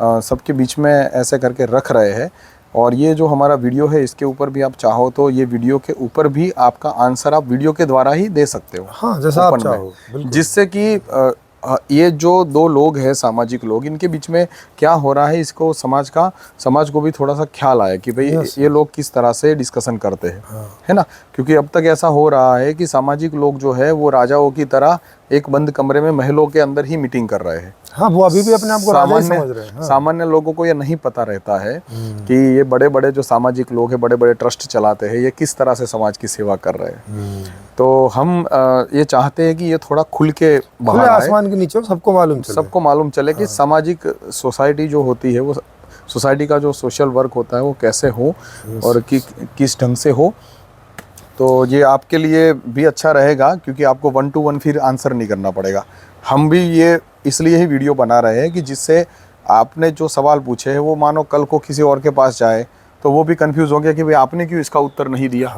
सबके बीच में ऐसे करके रख रहे हैं। और ये जो हमारा वीडियो है, इसके ऊपर भी आप चाहो तो ये वीडियो के ऊपर भी आपका आंसर आप वीडियो के द्वारा ही दे सकते हो। हाँ, जैसा आप चाहो, जिससे कि ये जो दो लोग हैं, सामाजिक लोग, इनके बीच में क्या हो रहा है, इसको समाज को भी थोड़ा सा ख्याल आए कि भाई ये लोग किस तरह से डिस्कशन करते हैं। है ना? क्योंकि अब तक ऐसा हो रहा है कि सामाजिक लोग जो है वो राजाओं की तरह एक बंद कमरे में महलों के अंदर ही मीटिंग कर रहे हैं। हाँ, वो अभी भी अपने आप को राजा ही समझ रहे हैं। हाँ। सामान्य लोगों को ये नहीं पता रहता है कि ये बड़े बड़े जो सामाजिक लोग हैं, बड़े बड़े ट्रस्ट चलाते हैं, ये किस तरह से समाज की सेवा कर रहे हैं। तो हम ये चाहते हैं कि ये थोड़ा खुल के बाहर आए, आसमान के नीचे सबको मालूम चले कि सामाजिक सोसाइटी जो होती है, वो सोसाइटी का जो सोशल वर्क होता है वो कैसे हो और किस ढंग से हो। तो ये आपके लिए भी अच्छा रहेगा, क्योंकि आपको 1 to 1 फिर आंसर नहीं करना पड़ेगा। हम भी ये इसलिए ही वीडियो बना रहे हैं कि जिससे आपने जो सवाल पूछे हैं वो मानो कल को किसी और के पास जाए तो वो भी कंफ्यूज हो गया कि भाई आपने क्यों इसका उत्तर नहीं दिया।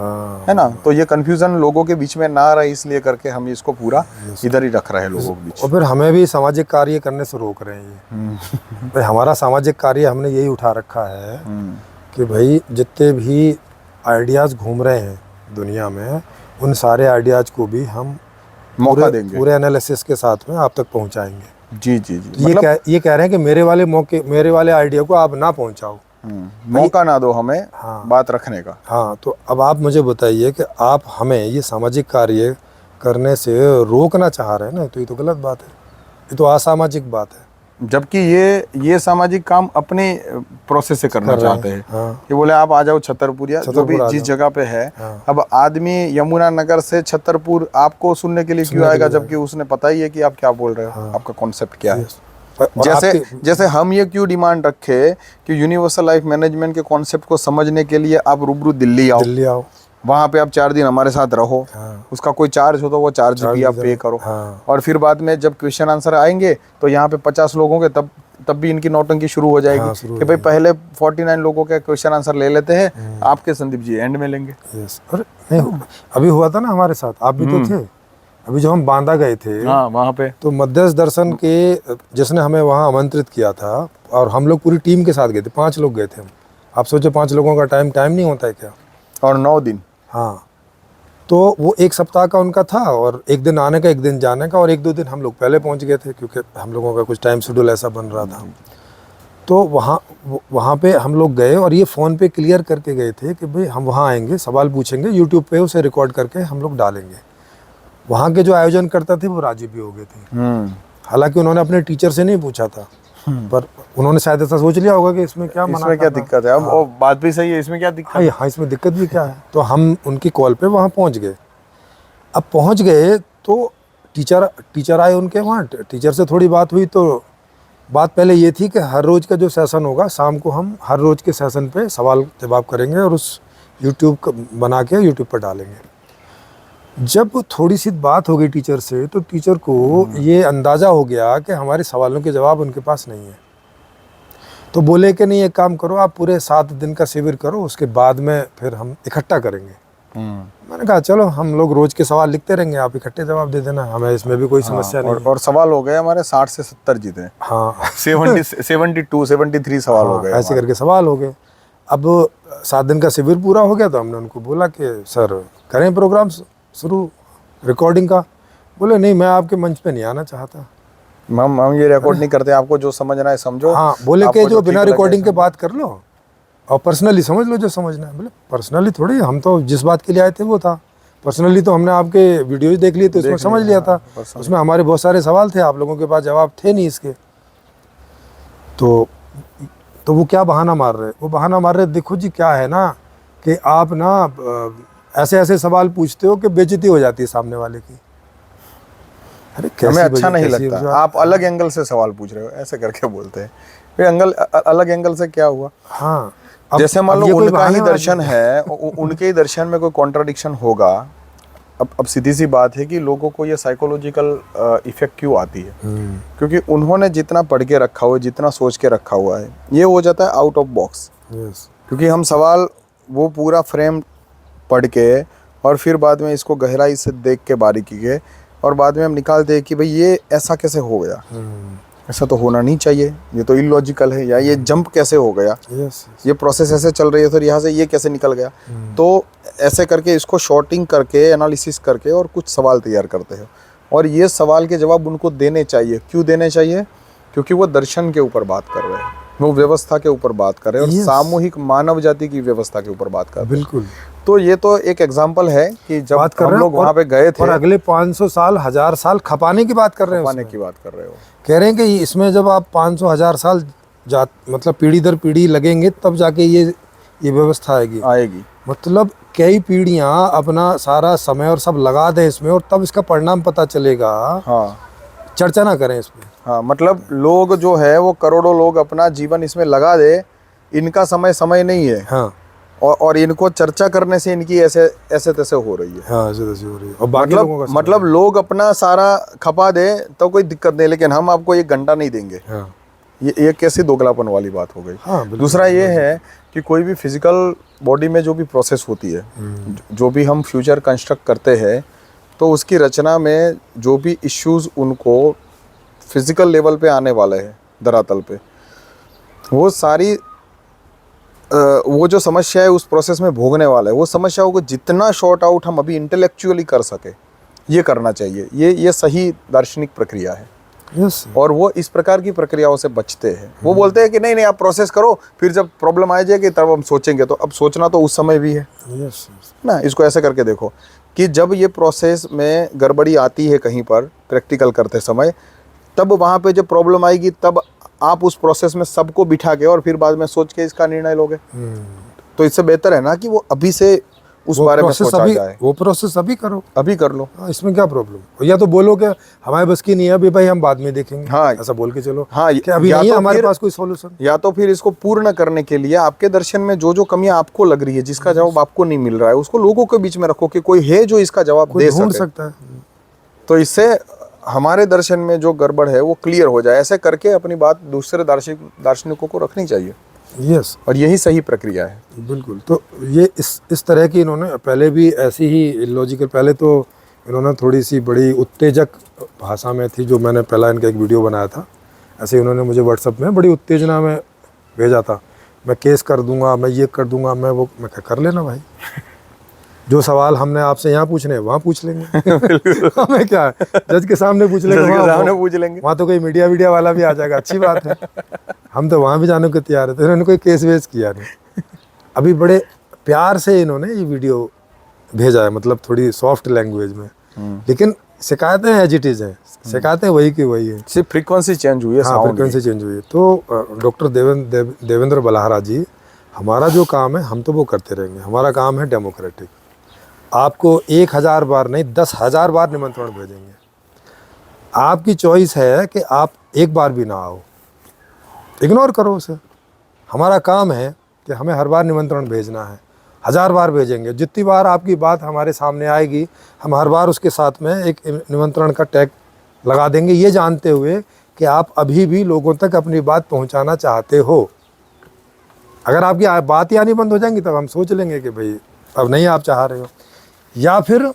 है ना? तो ये कंफ्यूजन लोगों के बीच में ना रहे, इसलिए करके हम इसको पूरा इधर ही रख रहे हैं लोगों के बीच। और फिर हमें भी सामाजिक कार्य करने से रोक रहे हैं ये। भाई हमारा सामाजिक कार्य हमने यही उठा रखा है कि भाई जितने भी आइडियाज़ घूम रहे हैं दुनिया में, उन सारे आइडियाज़ को भी हम मौका देंगे, पूरे एनालिसिस के साथ में आप तक पहुंचाएंगे। जी जी जी। तो ये कह रहे हैं कि मेरे वाले आइडिया को आप ना पहुंचाओ, मौका ना दो हमें। हाँ, बात रखने का। हाँ, तो अब आप मुझे बताइए कि आप हमें ये सामाजिक कार्य करने से रोकना चाह रहे हैं ना, तो ये तो गलत बात है, ये तो असामाजिक बात है। जबकि ये सामाजिक काम अपने प्रोसेस से करना चाहते हैं। हाँ। ये बोले आप आ जाओ छतरपुर, या जो भी जिस जगह पे है। हाँ। अब आदमी यमुना नगर से छतरपुर आपको सुनने के लिए क्यों आएगा, जबकि उसने पता ही है कि आप क्या बोल रहे हो। हाँ। आपका कॉन्सेप्ट क्या है। जैसे हम ये क्यों डिमांड रखे कि यूनिवर्सल लाइफ मैनेजमेंट के कॉन्सेप्ट को समझने के लिए आप रूबरू दिल्ली आओ, वहाँ पे आप 4 दिन हमारे साथ रहो। हाँ। उसका कोई चार्ज हो तो वो चार्ज भी आप पे करो। हाँ। और फिर बाद में जब क्वेश्चन आंसर आएंगे तो यहाँ पे 50 लोगों के तब भी इनकी नौटंकी शुरू हो जाएगी। हाँ, कि भाई पहले 49 लोगों के क्वेश्चन आंसर ले लेते हैं, आपके संदीप जी एंड में लेंगे। अभी हुआ था ना हमारे साथ, आप भी तो थे अभी जो हम बांदा गए थे। हाँ, वहाँ पे तो मध्यस्थ दर्शन के जिसने हमें वहाँ आमंत्रित किया था, और हम लोग पूरी टीम के साथ गए थे, 5 लोग गए थे हम, आप सोचो 5 लोगों का टाइम नहीं होता है क्या? और 9 दिन। हाँ, तो वो 1 सप्ताह का उनका था, और 1 दिन आने का 1 दिन जाने का, और 1-2 दिन हम लोग पहले पहुंच गए थे क्योंकि हम लोगों का कुछ टाइम शेड्यूल ऐसा बन रहा था। तो वहाँ पे हम लोग गए और ये फ़ोन पे क्लियर करके गए थे कि भाई हम वहाँ आएंगे, सवाल पूछेंगे, यूट्यूब पे उसे रिकॉर्ड करके हम लोग डालेंगे। वहाँ के जो आयोजन करता थे वो राजी भी हो गए थे। हालांकि उन्होंने अपने टीचर से नहीं पूछा था, पर उन्होंने शायद ऐसा सोच लिया होगा कि इसमें क्या इसमें क्या दिक्कत है। अब और बात भी सही है, इसमें क्या दिक्कत है। हाँ, इसमें दिक्कत भी क्या है। तो हम उनकी कॉल पे वहाँ पहुँच गए। अब पहुँच गए तो टीचर आए उनके वहाँ, टीचर से थोड़ी बात हुई। तो बात पहले ये थी कि हर रोज़ का जो सेशन होगा शाम को हम हर रोज़ के सेशन पे सवाल जवाब करेंगे और उस यूट्यूब बना के यूट्यूब पर डालेंगे। जब थोड़ी सी बात हो गई टीचर से, तो टीचर को ये अंदाज़ा हो गया कि हमारे सवालों के जवाब उनके पास नहीं है। तो बोले कि नहीं, एक काम करो, आप पूरे 7 दिन का शिविर करो, उसके बाद में फिर हम इकट्ठा करेंगे। मैंने कहा चलो, हम लोग रोज़ के सवाल लिखते रहेंगे, आप इकट्ठे जवाब दे देना, हमें इसमें भी कोई समस्या नहीं है। और सवाल हो गए हमारे 60 से 70 जीते। हाँ 73 सवाल हो गए ऐसे करके सवाल हो गए। अब 7 दिन का शिविर पूरा हो गया तो हमने उनको बोला कि सर करें प्रोग्राम शुरू रिकॉर्डिंग का। बोले नहीं, मैं आपके मंच पे नहीं आना चाहता। हम ये रिकॉर्ड नहीं करते, आपको जो समझना है समझो। हाँ, बोले कि जो बिना रिकॉर्डिंग के बात कर लो और पर्सनली समझ लो जो समझना है। बोले पर्सनली थोड़ी, हम तो जिस बात के लिए आए थे वो था। पर्सनली तो हमने आपके वीडियोज देख लिए तो उसमें समझ लिया था। उसमें हमारे बहुत सारे सवाल थे, आप लोगों के पास जवाब थे नहीं इसके। तो वो क्या बहाना मार रहे, वो बहाना मार रहे, देखो जी क्या है ना कि आप ना ऐसे ऐसे सवाल पूछते हो कि बेइज्जती हो जाती है सामने वाले की। अरे हमें अच्छा नहीं लगता, आप अलग एंगल से सवाल पूछ रहे हो, ऐसे करके बोलते हैं। अलग एंगल से क्या हुआ। हाँ, जैसे मान लो उनका ही दर्शन है, उनके ही दर्शन में कोई कॉन्ट्राडिक्शन होगा। अब सीधी सी बात है कि लोगों को ये साइकोलॉजिकल इफेक्ट क्यों आती है, क्योंकि उन्होंने जितना पढ़ के रखा हुआ है, जितना सोच के रखा हुआ है, ये हो जाता है आउट ऑफ बॉक्स। क्योंकि हम सवाल वो पूरा फ्रेम पढ़ के और फिर बाद में इसको गहराई से देख के बारीकी के, और बाद में हम निकालते हैं कि भाई ये ऐसा कैसे हो गया, ऐसा तो होना नहीं चाहिए, ये तो इलॉजिकल है, या ये जंप कैसे हो गया, ये प्रोसेस ऐसे चल रही है तो यहाँ से ये कैसे निकल गया। तो ऐसे करके इसको शॉर्टिंग करके एनालिसिस करके और कुछ सवाल तैयार करते हैं, और ये सवाल के जवाब उनको देने चाहिए। क्यों देने चाहिए? क्योंकि वो दर्शन के ऊपर बात कर रहे हैं, वो व्यवस्था के ऊपर बात कर रहे हैं, और सामूहिक मानव जाति की व्यवस्था के ऊपर बात कर रहे हैं। बिल्कुल। तो ये तो एक एग्जाम्पल है कि जब हम लोग वहाँ पे गए थे, और अगले 500 साल 1000 साल खपाने की बात कर रहे हो, खपाने की बात कर रहे हो। कह रहे हैं कि इसमें जब आप 500-1000 साल मतलब पीढ़ी दर पीढ़ी लगेंगे तब जाके ये व्यवस्था आएगी। मतलब कई पीढ़ियां अपना सारा समय और सब लगा दें इसमें, और तब इसका परिणाम पता चलेगा। हाँ, चर्चा ना करें इसमें। हाँ, मतलब लोग जो है वो करोड़ों लोग अपना जीवन इसमें लगा दे, इनका समय नहीं है। हाँ, और इनको चर्चा करने से इनकी ऐसे तैसे हो रही है। हाँ, ऐसे तैसे हो रही है। और बाकी लोगों का मतलब लोग अपना सारा खपा दे तो कोई दिक्कत नहीं, लेकिन हम आपको 1 घंटा नहीं देंगे। हाँ, ये कैसी दोगलापन वाली बात हो गई। हाँ, दूसरा ये है कि कोई भी फिजिकल बॉडी में जो भी प्रोसेस होती है, जो भी हम फ्यूचर कंस्ट्रक्ट करते हैं, तो उसकी रचना में जो भी इश्यूज उनको फिजिकल लेवल पे आने वाले हैं धरातल पे, वो सारी वो जो समस्या है उस प्रोसेस में भोगने वाला है, वो समस्याओं को जितना शॉर्ट आउट हम अभी इंटेलेक्चुअली कर सके, ये करना चाहिए। ये सही दार्शनिक प्रक्रिया है। और वो इस प्रकार की प्रक्रियाओं से बचते हैं। वो बोलते हैं कि नहीं आप प्रोसेस करो, फिर जब प्रॉब्लम आ जाएगी तब हम सोचेंगे। तो अब सोचना तो उस समय भी है ना। इसको ऐसे करके देखो कि जब ये प्रोसेस में गड़बड़ी आती है कहीं पर प्रैक्टिकल करते समय, तब वहाँ पे जब प्रॉब्लम आएगी तब आप उस प्रोसेस में सबको बिठा के और फिर बाद में सोच के इसका निर्णय लोगे। तो इससे बेहतर है ना कि वो अभी से उस बारे में सोचा जाए। वो प्रोसेस अभी करो, अभी कर लो। इसमें क्या प्रॉब्लम। या तो बोलो कि हमारे बस की नहीं है अभी भाई, हम बाद में देखेंगे। हाँ, ऐसा बोल के चलो। हाँ, अभी नहीं है हमारे पास कोई सॉल्यूशन। या तो फिर इसको पूर्ण करने के लिए आपके दर्शन में जो जो कमियां आपको लग रही है, जिसका जवाब आपको नहीं मिल रहा है, उसको लोगों के बीच में रखो कि कोई है जो इसका जवाब दे सकता है। तो इससे हमारे दर्शन में जो गड़बड़ है वो क्लियर हो जाए। ऐसे करके अपनी बात दूसरे दार्शनिकों को रखनी चाहिए। यस, और यही सही प्रक्रिया है। बिल्कुल। तो ये इस तरह की इन्होंने पहले भी ऐसी ही लॉजिकल, पहले तो इन्होंने थोड़ी सी बड़ी उत्तेजक भाषा में थी, जो मैंने पहला इनका एक वीडियो बनाया था, ऐसे इन्होंने मुझे व्हाट्सएप में बड़ी उत्तेजना में भेजा था मैं केस कर दूंगा, मैं ये कर दूंगा, मैं वो, मैं कर लेना भाई, जो सवाल हमने आपसे यहाँ पूछने वहाँ पूछ लेंगे। हमें क्या है, जज के सामने पूछ लेंगे, सामने पूछ लेंगे, वहाँ तो कोई मीडिया वाला भी आ जाएगा, अच्छी बात है, हम तो वहाँ भी जाने को तैयार है। तो इन्होंने कोई केस वेस किया नहीं, अभी बड़े प्यार से इन्होंने ये वीडियो भेजा है, मतलब थोड़ी सॉफ्ट लैंग्वेज में, लेकिन शिकायतें एज इट इज़ हैं, शिकायतें वही की वही है, सिर्फ फ्रीक्वेंसी चेंज हुई है। हाँ, फ्रीक्वेंसी चेंज हुई है। तो डॉक्टर देवेंद्र बलहारा जी, हमारा जो काम है हम तो वो करते रहेंगे, हमारा काम है डेमोक्रेटिक। आपको 1000 बार नहीं 10,000 बार निमंत्रण भेजेंगे, आपकी चॉइस है कि आप एक बार भी ना आओ, इग्नोर करो उसे। हमारा काम है कि हमें हर बार निमंत्रण भेजना है, 1000 बार भेजेंगे, जितनी बार आपकी बात हमारे सामने आएगी हम हर बार उसके साथ में एक निमंत्रण का टैग लगा देंगे, ये जानते हुए कि आप अभी भी लोगों तक अपनी बात पहुंचाना चाहते हो। अगर आपकी बात ही आनी बंद हो जाएंगी तब हम सोच लेंगे कि भाई अब नहीं आप चाह रहे हो, या फिर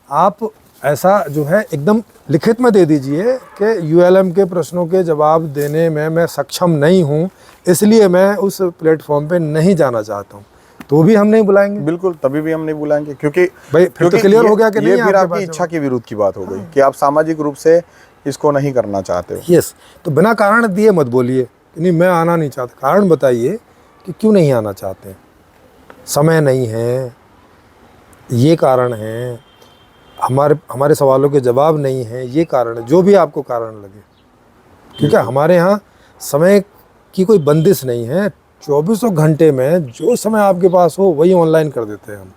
आप ऐसा जो है एकदम लिखित में दे दीजिए कि ULM के प्रश्नों के जवाब देने में मैं सक्षम नहीं हूँ, इसलिए मैं उस प्लेटफॉर्म पे नहीं जाना चाहता हूँ, तो भी हम नहीं बुलाएंगे। बिल्कुल, तभी भी हम नहीं बुलाएंगे, क्योंकि भाई फिर तो क्लियर हो गया कि ये नहीं, फिर आपकी इच्छा के विरुद्ध की बात हो गई कि आप सामाजिक रूप से इसको नहीं करना चाहते हो। यस, तो बिना कारण दिए मत बोलिए कि नहीं मैं आना नहीं चाहता, कारण बताइए कि क्यों नहीं आना चाहते। समय नहीं है, ये कारण है, हमारे सवालों के जवाब नहीं है, ये कारण है, जो भी आपको कारण लगे, क्योंकि हमारे यहाँ समय की कोई बंदिश नहीं है, 24 घंटे में जो समय आपके पास हो वही ऑनलाइन कर देते हैं हम,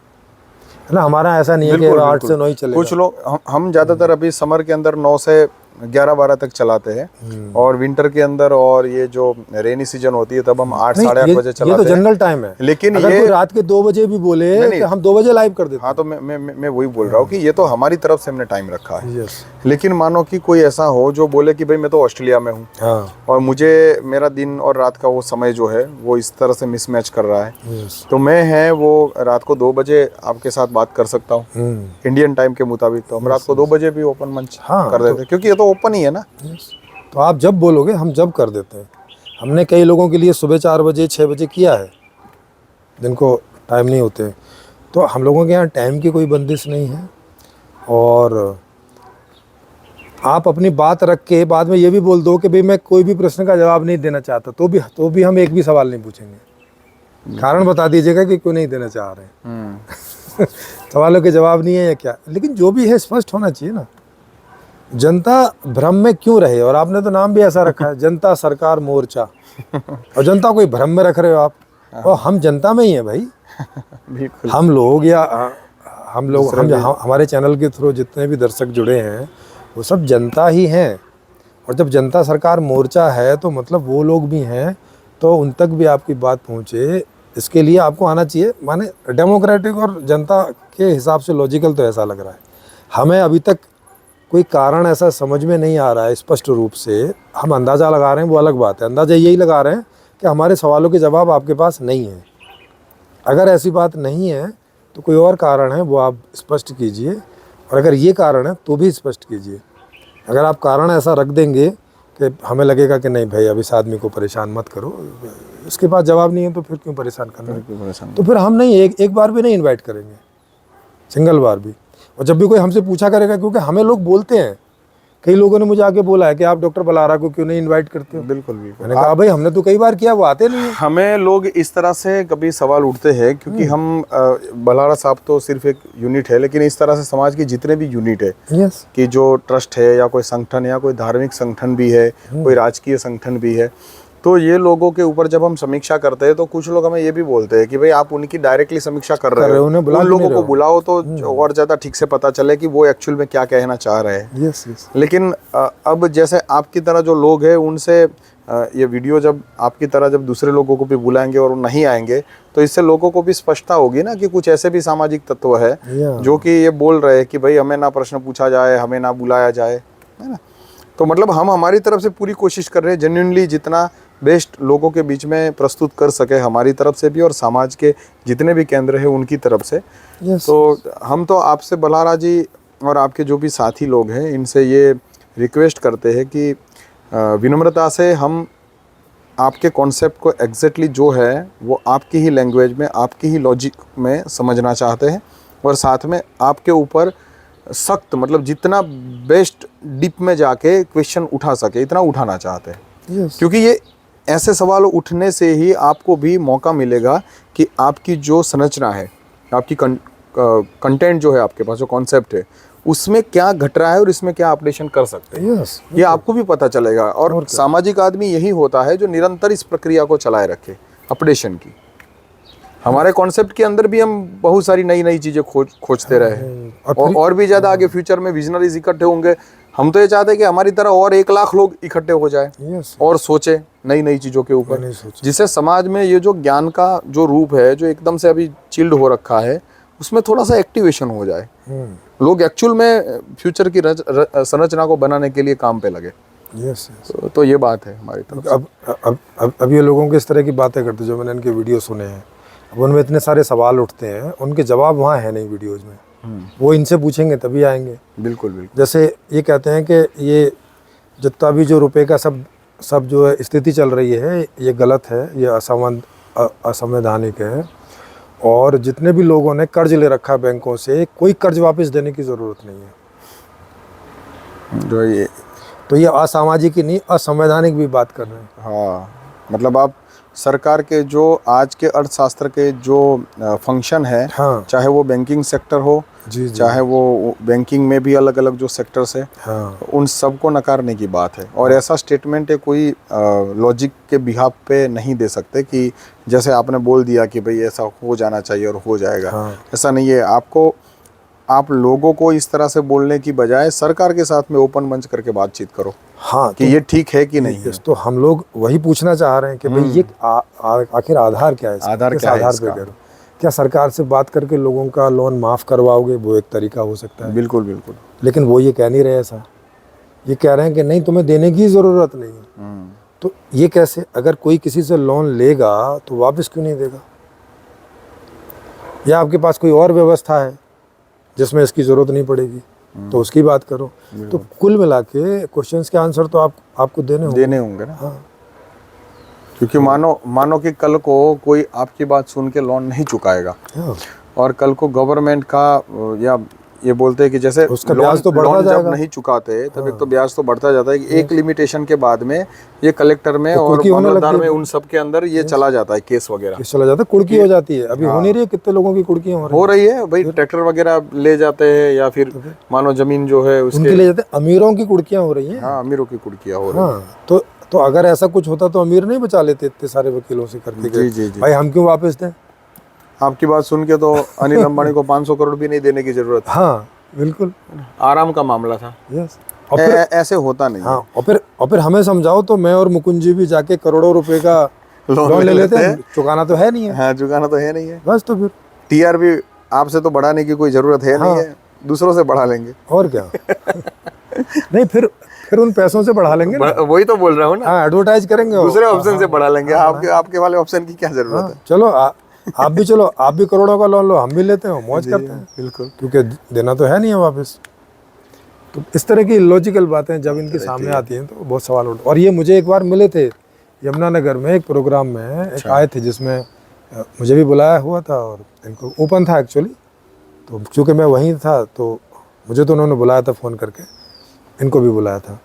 है ना। हमारा ऐसा नहीं है कि 8 से 9 ही चलेगा। कुछ लोग हम ज़्यादातर अभी समर के अंदर 9 से 11-12 तक चलाते हैं, और विंटर के अंदर और ये जो रेनी सीजन होती है तब हम 8-8:30 बजे चलाते हैं। ये तो जनरल टाइम है, लेकिन अगर ये कोई रात के 2 बजे भी बोले कि हम 2 बजे लाइव कर देते हैं। हाँ, तो मैं वही बोल रहा हूँ कि ये तो हमारी तरफ से हमने टाइम रखा है। यस, लेकिन मानो कि कोई ऐसा हो जो बोले कि भाई मैं तो ऑस्ट्रेलिया में हूँ, हाँ, और मुझे मेरा दिन और रात का वो समय जो है वो इस तरह से मिसमैच कर रहा है, यस, तो मैं है वो रात को 2 बजे आपके साथ बात कर सकता हूँ इंडियन टाइम के मुताबिक, तो हम रात को 2 बजे भी ओपन मंच कर देते हैं, क्योंकि ये तो ओपन ही है ना। तो आप जब बोलोगे हम जब कर देते हैं। हमने कई लोगों के लिए सुबह 4 बजे 6 बजे किया है, जिनको टाइम नहीं होते, तो हम लोगों के यहाँ टाइम की कोई बंदिश नहीं है। और आप अपनी बात रख के बाद में ये भी बोल दो कि भाई मैं कोई भी प्रश्न का जवाब नहीं देना चाहता, तो भी हम एक भी सवाल नहीं पूछेंगे, कारण बता दीजिएगा कि क्यों नहीं देना चाह रहे हैं। सवालों के जवाब नहीं है या क्या, लेकिन जो भी है स्पष्ट होना चाहिए ना। जनता भ्रम में क्यों रहे, और आपने तो नाम भी ऐसा रखा है, जनता सरकार मोर्चा, और जनता कोई भ्रम में रख रहे हो आप, और हम जनता में ही है भाई। हम लोग या हमारे चैनल के थ्रू जितने भी दर्शक जुड़े हैं वो सब जनता ही हैं, और जब जनता सरकार मोर्चा है तो मतलब वो लोग भी हैं, तो उन तक भी आपकी बात पहुँचे, इसके लिए आपको आना चाहिए। माने डेमोक्रेटिक और जनता के हिसाब से लॉजिकल तो ऐसा लग रहा है। हमें अभी तक कोई कारण ऐसा समझ में नहीं आ रहा है स्पष्ट रूप से। हम अंदाज़ा लगा रहे हैं, वो अलग बात है, अंदाज़ा यही लगा रहे हैं कि हमारे सवालों के जवाब आपके पास नहीं है। अगर ऐसी बात नहीं है तो कोई और कारण है, वो आप स्पष्ट कीजिए, और अगर ये कारण है तो भी स्पष्ट कीजिए। अगर आप कारण ऐसा रख देंगे कि हमें लगेगा कि नहीं भाई अब इस आदमी को परेशान मत करो, इसके पास जवाब नहीं है तो फिर क्यों परेशान करना है, तो फिर हम नहीं एक बार भी नहीं इन्वाइट करेंगे, सिंगल बार भी। और जब भी कोई हमसे पूछा करेगा, क्योंकि हमें लोग बोलते हैं, कई लोगों ने मुझे आके बोला है कि आप डॉक्टर बलहारा को क्यों नहीं इनवाइट करते हो। बिल्कुल। मैंने कहा भाई हमने तो कई बार किया, वो आते नहीं है। हमें लोग इस तरह से कभी सवाल उठते हैं, क्योंकि हम बलहारा साहब तो सिर्फ एक यूनिट है, लेकिन इस तरह से समाज के जितने भी यूनिट है, यस, कि जो ट्रस्ट है या कोई संगठन या कोई धार्मिक संगठन भी है, कोई राजकीय संगठन भी है, तो ये लोगों के ऊपर जब हम समीक्षा करते हैं तो कुछ लोग हमें ये भी बोलते हैं कि भाई आप उनकी डायरेक्टली समीक्षा कर रहे हो, उन लोगों को बुलाओ तो और ज़्यादा ठीक से पता चले कि वो एक्चुअल में क्या कहना चाह रहे हैं। Yes, yes. लेकिन अब जैसे आपकी तरह जो लोग हैं उनसे ये वीडियो जब आपकी तरह जब दूसरे लोगों को भी बुलाएंगे और वो नहीं आएंगे, तो इससे लोगों को भी स्पष्टता होगी ना कि कुछ ऐसे भी सामाजिक तत्व है जो कि ये बोल रहे हैं कि भाई हमें ना प्रश्न पूछा जाए, हमें ना बुलाया जाए, है ना। तो मतलब हम हमारी तरफ से पूरी कोशिश कर रहे हैं, जेन्युइनली जितना बेस्ट लोगों के बीच में प्रस्तुत कर सके हमारी तरफ से भी और समाज के जितने भी केंद्र हैं उनकी तरफ से। तो हम तो आपसे बलहारा जी और आपके जो भी साथी लोग हैं इनसे ये रिक्वेस्ट करते हैं कि विनम्रता से हम आपके कॉन्सेप्ट को एग्जैक्टली जो है वो आपकी ही लैंग्वेज में, आपकी ही लॉजिक में समझना चाहते हैं, और साथ में आपके ऊपर सख्त, मतलब जितना बेस्ट डीप में जाके क्वेश्चन उठा सके इतना उठाना चाहते हैं। यस, क्योंकि ये ऐसे सवाल उठने से ही आपको भी मौका मिलेगा कि आपकी जो संरचना है, आपकी कंटेंट जो है, आपके पास जो कॉन्सेप्ट है, उसमें क्या घट रहा है और इसमें क्या अपडेशन कर सकते हैं, यस, ये आपको भी पता चलेगा। और सामाजिक आदमी यही होता है जो निरंतर इस प्रक्रिया को चलाए रखे, अपडेशन की। हमारे कॉन्सेप्ट के अंदर भी हम बहुत सारी नई नई चीज़ें खोजते रहे, और भी ज़्यादा आगे फ्यूचर में विजनरीज इकट्ठे होंगे। हम तो ये चाहते हैं कि हमारी तरह और 1 लाख लोग इकट्ठे हो जाए यस, और सोचे नई नई चीज़ों के ऊपर, नहीं सोचा। जिससे समाज में ये जो ज्ञान का जो रूप है, जो एकदम से अभी चिल्ड हो रखा है, उसमें थोड़ा सा एक्टिवेशन हो जाए, लोग एक्चुअल में फ्यूचर की संरचना को बनाने के लिए काम पे लगे। यस, तो ये बात है हमारी तरफ से। अब ये लोगों के इस तरह की बातें करते, जो मैंने इनके वीडियो सुने हैं, अब उनमें इतने सारे सवाल उठते हैं, उनके जवाब वहाँ है नहीं वीडियोज़ में, वो इनसे पूछेंगे तभी आएंगे। बिल्कुल बिल्कुल। जैसे ये कहते हैं कि ये जितना भी जो रुपए का सब जो है स्थिति चल रही है, ये गलत है, ये असंवैधानिक है, और जितने भी लोगों ने कर्ज ले रखा है बैंकों से, कोई कर्ज वापस देने की ज़रूरत नहीं है। जो ये तो ये असामाजिक ही नहीं, असंवैधानिक भी बात कर रहे हैं। हाँ, मतलब आप सरकार के जो आज के अर्थशास्त्र के जो फंक्शन है, हाँ, चाहे वो बैंकिंग सेक्टर हो, जी, चाहे वो बैंकिंग में भी अलग अलग जो सेक्टर्स है, हाँ, उन सबको नकारने की बात है। और ऐसा स्टेटमेंट है कोई लॉजिक के बिहाफ पे नहीं दे सकते कि जैसे आपने बोल दिया कि भाई ऐसा हो जाना चाहिए और हो जाएगा। हाँ, ऐसा नहीं है। आप लोगों को इस तरह से बोलने की बजाय सरकार के साथ में ओपन मंच करके बातचीत करो हाँ, कि ये ठीक है कि नहीं है। तो हम लोग वही पूछना चाह रहे हैं कि भाई ये आखिर आधार क्या है इसका? आधार किस क्या है आधार इसका? पे करो? क्या सरकार से बात करके लोगों का लोन माफ़ करवाओगे? वो एक तरीका हो सकता है, बिल्कुल बिल्कुल। लेकिन वो ये कह नहीं रहे ऐसा। ये कह रहे हैं कि नहीं, तुम्हें देने की ज़रूरत नहीं है। तो ये कैसे? अगर कोई किसी से लोन लेगा तो वापस क्यों नहीं देगा? या आपके पास कोई और व्यवस्था है जिसमें इसकी ज़रूरत नहीं पड़ेगी, तो उसकी बात करो। तो कुल मिला के क्वेश्चंस के आंसर तो आपको देने होंगे ना। हाँ, क्योंकि मानो कि कल को कोई आपकी बात सुन के लोन नहीं चुकाएगा, हाँ, और कल को गवर्नमेंट का या ये बोलते हैं कि जैसे उसका ब्याज तो बढ़ता लोन जब जाएगा। नहीं चुकाते तब एक तो ब्याज तो बढ़ता जाता है, एक लिमिटेशन के बाद में ये कलेक्टर में और कुर्की होने मामलतदार लगती में है। उन सब के अंदर ये चला जाता है केस वगैरह। किस चला जाता है, कुर्की हो जाती है। अभी हो नहीं रही है, कितने लोगों की कुर्कियां हो रही है भाई, ट्रैक्टर वगैरह ले जाते हैं, या फिर मानो जमीन जो है उनके उसके ले जाते हैं, अमीरों की कुर्कियां हो रही हैं। हाँ, अमीरों की कुर्कियां हो रही हैं। हाँ, तो अगर ऐसा कुछ होता तो अमीर नहीं बचा लेते इतने सारे वकीलों से करके जी जी जी। भाई हम क्यों वापस दें? आपकी बात सुन के तो अनिल अंबानी को 500 करोड़ भी नहीं देने की जरूरत है। हाँ, बिल्कुल, आराम का मामला था। यस। और फिर ऐसे होता नहीं। हाँ, और फिर हमें समझाओ तो मैं और मुकुंद जी भी जाके करोड़ों रुपए का लोन ले लेते हैं। चुकाना तो है नहीं है। हाँ, चुकाना तो है नहीं है। बस तो फिर टीआरपी आपसे तो बढ़ाने की कोई जरूरत है नहीं है, दूसरों से बढ़ा लेंगे। और क्या? नहीं, फिर उन पैसों से बढ़ा लेंगे ना। वही तो बोल रहा हूँ ना, हाँ, एडवर्टाइज करेंगे। दूसरे ऑप्शन से बढ़ा लेंगे। आपके वाले ऑप्शन की क्या जरूरत है? चलो आप भी करोड़ों का लोन लो, हम भी लेते हैं, मौज करते हैं। बिल्कुल, क्योंकि देना तो है नहीं है वापस। तो इस तरह की लॉजिकल बातें जब इनके सामने आती हैं तो बहुत सवाल उठते। और ये मुझे एक बार मिले थे यमुनानगर में, एक प्रोग्राम में एक आए थे जिसमें मुझे भी बुलाया हुआ था और इनको ओपन था एक्चुअली। तो चूँकि मैं वहीं था तो मुझे तो उन्होंने बुलाया था फ़ोन करके, इनको भी बुलाया था।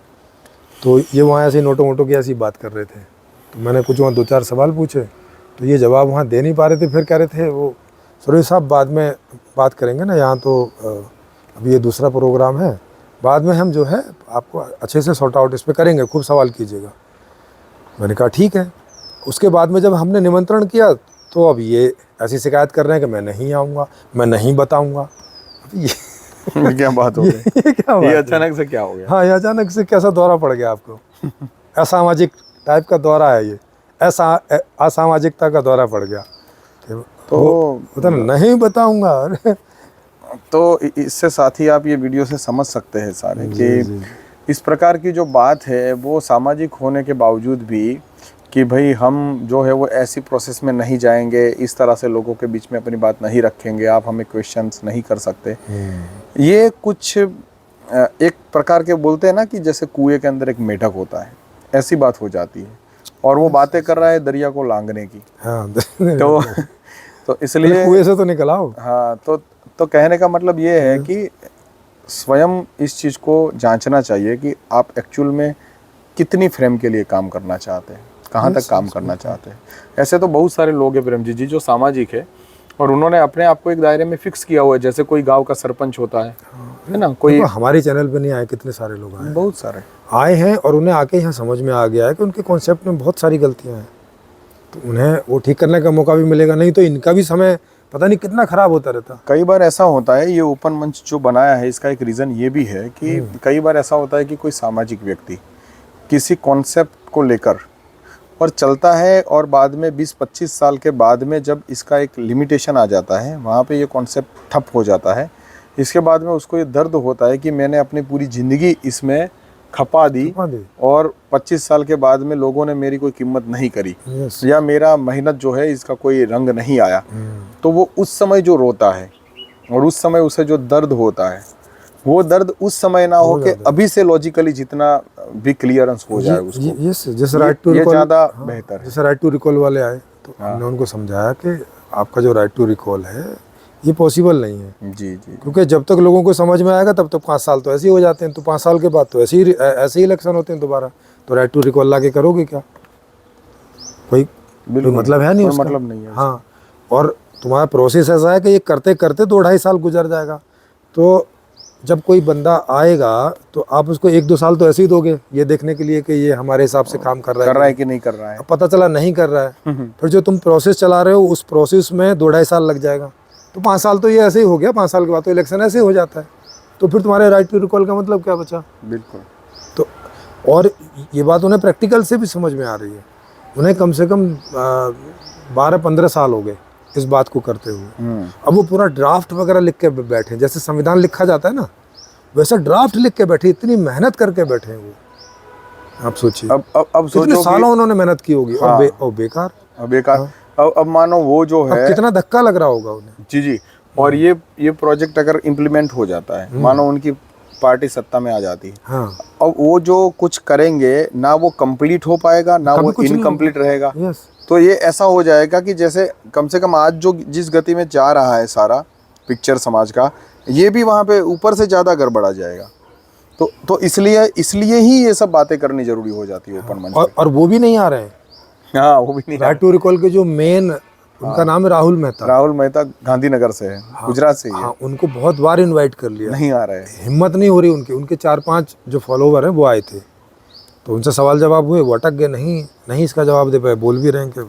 तो ये वहाँ ऐसे नोटों वोटों की ऐसी बात कर रहे थे। तो मैंने कुछ वहाँ 2-4 सवाल पूछे, तो ये जवाब वहाँ दे नहीं पा रहे थे। फिर कह रहे थे वो सरोज साहब बाद में बात करेंगे ना, यहाँ तो अभी ये दूसरा प्रोग्राम है, बाद में हम जो है आपको अच्छे से सॉर्ट आउट इस पर करेंगे, खूब सवाल कीजिएगा। मैंने कहा ठीक है। उसके बाद में जब हमने निमंत्रण किया तो अब ये ऐसी शिकायत कर रहे हैं कि मैं नहीं आऊँगा, मैं नहीं बताऊँगा। क्या बात हो गई? ये क्या बात ये है? अचानक से क्या हो गया? हाँ, ये अचानक से कैसा दौरा पड़ गया आपको? असामाजिक टाइप का दौरा है ये, ऐसा असामाजिकता का दौरा पड़ गया। तो होता नहीं बताऊंगा। तो इससे साथ ही आप ये वीडियो से समझ सकते हैं सारे कि इस प्रकार की जो बात है वो सामाजिक होने के बावजूद भी कि भाई हम जो है वो ऐसी प्रोसेस में नहीं जाएंगे, इस तरह से लोगों के बीच में अपनी बात नहीं रखेंगे, आप हमें क्वेश्चंस नहीं कर सकते। ये कुछ एक प्रकार के बोलते हैं ना कि जैसे कुएं के अंदर एक मेढक होता है, ऐसी बात हो जाती है। और वो बातें कर रहा है दरिया को लांघने की। हाँ तो इसलिए कुएं से तो निकल आओ। हाँ, तो कहने का मतलब ये है कि स्वयं इस चीज़ को जांचना चाहिए कि आप एक्चुअल में कितनी फ्रेम के लिए काम करना चाहते हैं, कहाँ तक काम करना चाहते हैं। ऐसे तो बहुत सारे लोग हैं प्रेमजीत जी जो सामाजिक है और उन्होंने अपने आप को एक दायरे में फिक्स किया हुआ है, जैसे कोई गांव का सरपंच होता है ना, कोई हमारे चैनल पे नहीं आए, कितने सारे लोग आए, बहुत सारे आए हैं और उन्हें आके यहाँ समझ में आ गया है कि उनके कॉन्सेप्ट में बहुत सारी गलतियाँ हैं, तो उन्हें वो ठीक करने का मौका भी मिलेगा, नहीं तो इनका भी समय पता नहीं कितना खराब होता रहता। कई बार ऐसा होता है, ये ओपन मंच जो बनाया है इसका एक रीज़न ये भी है कि कई बार ऐसा होता है कि कोई सामाजिक व्यक्ति किसी कॉन्सेप्ट को लेकर और चलता है और बाद में 20-25 साल के बाद में जब इसका एक लिमिटेशन आ जाता है, वहाँ पे ये कॉन्सेप्ट ठप हो जाता है। इसके बाद में उसको ये दर्द होता है कि मैंने अपनी पूरी ज़िंदगी इसमें खपा दी और 25 साल के बाद में लोगों ने मेरी कोई कीमत नहीं करी, या मेरा मेहनत जो है इसका कोई रंग नहीं आया। तो वो उस समय जो रोता है और उस समय उसे जो दर्द होता है, वो दर्द उस समय ना हो कि अभी से लॉजिकली जितना भी क्लियरेंस हो जाए उसको, जैसे राइट टू ये रिकॉल ज़्यादा बेहतर है। जैसे राइट टू रिकॉल वाले आए तो हमने उनको समझाया कि आपका जो राइट टू रिकॉल है ये पॉसिबल नहीं है। जी जी, क्योंकि जब तक लोगों को समझ में आएगा तब तक 5 साल तो ऐसे ही हो जाते हैं, तो 5 साल के बाद तो ऐसे ही इलेक्शन होते हैं दोबारा, तो राइट टू रिकॉल ला के करोगे क्या? कोई मतलब है नहीं, उसका मतलब नहीं है। हाँ, और तुम्हारा प्रोसेस ऐसा है कि ये करते करते 2-2.5 साल गुजर जाएगा, तो जब कोई बंदा आएगा तो आप उसको 1-2 साल तो ऐसे ही दोगे ये देखने के लिए कि ये हमारे हिसाब से काम कर रहा है कि नहीं कर रहा है। अब पता चला नहीं कर रहा है, फिर जो तुम प्रोसेस चला रहे हो उस प्रोसेस में 2-2.5 साल लग जाएगा, तो 5 साल तो ये ऐसे ही हो गया, 5 साल के बाद तो इलेक्शन ऐसे ही हो जाता है, तो फिर तुम्हारे राइट टू रिकॉल का मतलब क्या बचा? बिल्कुल। तो और ये बात उन्हें प्रैक्टिकल से भी समझ में आ रही है, उन्हें कम से कम 12-15 साल हो गए इस बात को करते हुए। अब वो पूरा ड्राफ्ट वगैरह लिख के बैठे, जैसे संविधान लिखा जाता है ना वैसा ड्राफ्ट लिख के बैठे, इतनी मेहनत करके बैठे हैं वो। आप सोचिए अब कितने सालों उन्होंने मेहनत की होगी। हाँ, और बेकार। अब मानो वो जो है, कितना धक्का लग रहा होगा उन्हें। जी जी। और ये प्रोजेक्ट अगर इम्प्लीमेंट हो जाता है, मानो उनकी पार्टी सत्ता में आ जाती है, हाँ, अब वो जो कुछ करेंगे ना वो कंप्लीट हो पाएगा ना वो इनकम्प्लीट रहेगा। तो ये ऐसा हो जाएगा कि जैसे कम से कम आज जो जिस गति में जा रहा है सारा पिक्चर समाज का, ये भी वहाँ पे ऊपर से ज़्यादा गड़बड़ा जाएगा। तो इसलिए ही ये सब बातें करनी जरूरी हो जाती है ओपन मंच। और वो भी नहीं आ रहे हैं। हाँ, वो भी नहीं। राइट टू रिकॉल के जो मेन उनका नाम है राहुल मेहता गांधीनगर से है, गुजरात से ही है। हाँ, उनको बहुत बार इनवाइट कर लिया, नहीं आ रहे, हिम्मत नहीं हो रही उनके 4-5 जो फॉलोवर हैं वो आए थे, तो उनसे सवाल जवाब हुए, वो अटक गए, नहीं इसका जवाब दे पाए, बोल भी रहे हैं कि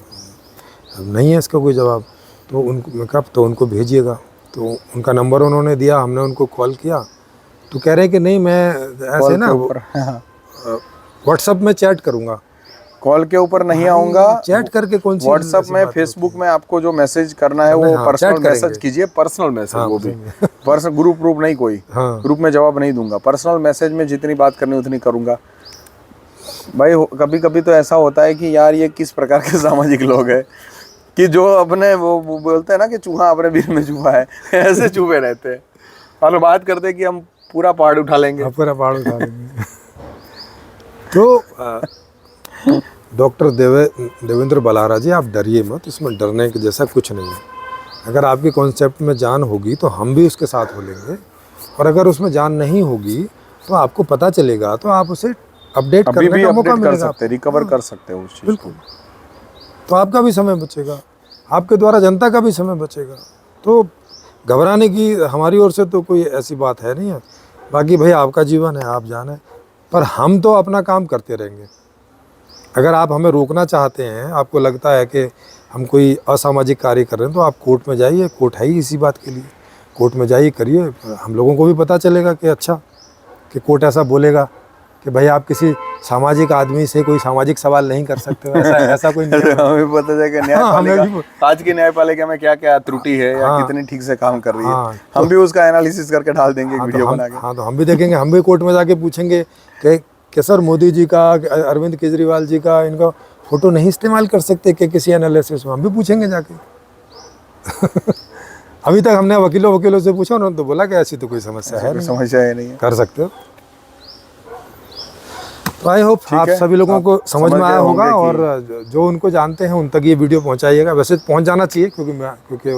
नहीं है इसका कोई जवाब। तो उनको कहा तो उनको भेजिएगा, तो उनका नंबर उन्होंने दिया, हमने उनको कॉल किया, तो कह रहे हैं कि नहीं मैं ऐसे ना व्हाट्सएप में चैट करूँगा, कॉल के ऊपर नहीं आऊँगा, चैट करके कौन सी व्हाट्सएप में फेसबुक में आपको जो मैसेज करना है वो पर्सनल मैसेज कीजिए, पर्सनल मैसेज, वो भी पर्सनल, ग्रुप नहीं, कोई ग्रुप में जवाब नहीं दूंगा, पर्सनल मैसेज में जितनी बात करनी उतनी करूँगा। भाई कभी कभी तो ऐसा होता है कि यार ये किस प्रकार के सामाजिक लोग हैं कि जो अपने वो बोलते हैं ना कि चूहा अपने बिल में चूहा है, ऐसे चूहे रहते हैं और बात करते हैं कि हम पूरा पहाड़ उठा लेंगे, पूरा पहाड़ उठा लेंगे। तो डॉक्टर देवेंद्र बलारा जी, आप डरिए मत, इसमें डरने के जैसा कुछ नहीं है। अगर आपके कॉन्सेप्ट में जान होगी तो हम भी उसके साथ हो लेंगे, और अगर उसमें जान नहीं होगी तो आपको पता चलेगा तो आप उसे अपडेट करने का मौका मिलेगा, रिकवर कर सकते हो उस चीज़ को। बिल्कुल, तो आपका भी समय बचेगा, आपके द्वारा जनता का भी समय बचेगा। तो घबराने की हमारी ओर से तो कोई ऐसी बात है नहीं है। बाकी भाई आपका जीवन है, आप जाने, पर हम तो अपना काम करते रहेंगे। अगर आप हमें रोकना चाहते हैं, आपको लगता है कि हम कोई असामाजिक कार्य कर रहे हैं, तो आप कोर्ट में जाइए, कोर्ट है ही इसी बात के लिए, कोर्ट में जाइए, करिए, हम लोगों को भी पता चलेगा कि अच्छा, कि कोर्ट ऐसा बोलेगा कि भाई आप किसी सामाजिक आदमी से कोई सामाजिक सवाल नहीं कर सकते हो, ऐसा कोई नहीं। हमें पता चलेगा न्यायपालिका आज की न्यायपालिका में क्या क्या त्रुटि है या कितनी ठीक से काम कर रही है, हम भी उसका एनालिसिस करके डाल देंगे वीडियो बना के। हाँ, तो हम भी देखेंगे, हम भी कोर्ट में जाके पूछेंगे कि सर मोदी जी का, अरविंद केजरीवाल जी का, इनका फोटो नहीं इस्तेमाल कर सकते कि किसी एनालिसिस में, हम भी पूछेंगे जाके। अभी तक हमने वकीलों से पूछा, उन्होंने तो बोला कि ऐसी तो कोई समस्या है नहीं, समस्या है नहीं, कर सकते हो। तो आई होप ठीक आप है, सभी लोगों आप को समझ में समझ आया गए होगा, होंगे और जो उनको जानते हैं उन तक ये वीडियो पहुंचाइएगा। वैसे पहुंच जाना चाहिए, क्योंकि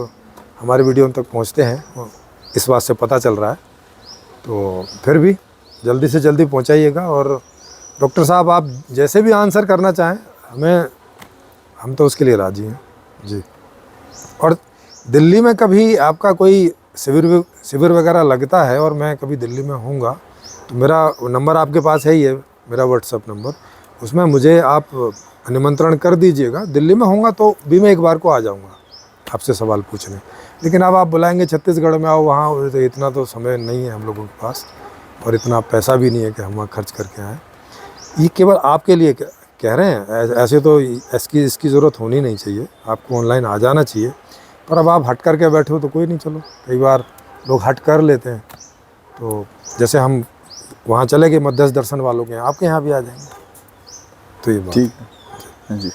हमारे वीडियो उन तक पहुंचते हैं, इस बात से पता चल रहा है। तो फिर भी जल्दी से जल्दी पहुंचाइएगा। और डॉक्टर साहब आप जैसे भी आंसर करना चाहें, हम तो उसके लिए राज़ी हैं जी। और दिल्ली में कभी आपका कोई शिविर वगैरह लगता है और मैं कभी दिल्ली में होऊंगा, तो मेरा नंबर आपके पास है ही है, मेरा व्हाट्सअप नंबर, उसमें मुझे आप निमंत्रण कर दीजिएगा। दिल्ली में होऊंगा तो भी मैं एक बार को आ जाऊंगा आपसे सवाल पूछने। लेकिन अब आप बुलाएंगे छत्तीसगढ़ में आओ, वहाँ तो इतना तो समय नहीं है हम लोगों के पास, और इतना पैसा भी नहीं है कि हम वहाँ खर्च करके आएँ। ये केवल आपके लिए कह रहे हैं, ऐसे तो इसकी ज़रूरत होनी नहीं चाहिए, आपको ऑनलाइन आ जाना चाहिए। पर अब आप हट करके बैठे हो तो कोई नहीं, चलो कई बार लोग हट कर लेते हैं। तो जैसे हम वहाँ चले गए मध्यस्थ दर्शन वालों के यहाँ, आपके यहाँ भी आ जाएंगे। तो ये बात ठीक है जी।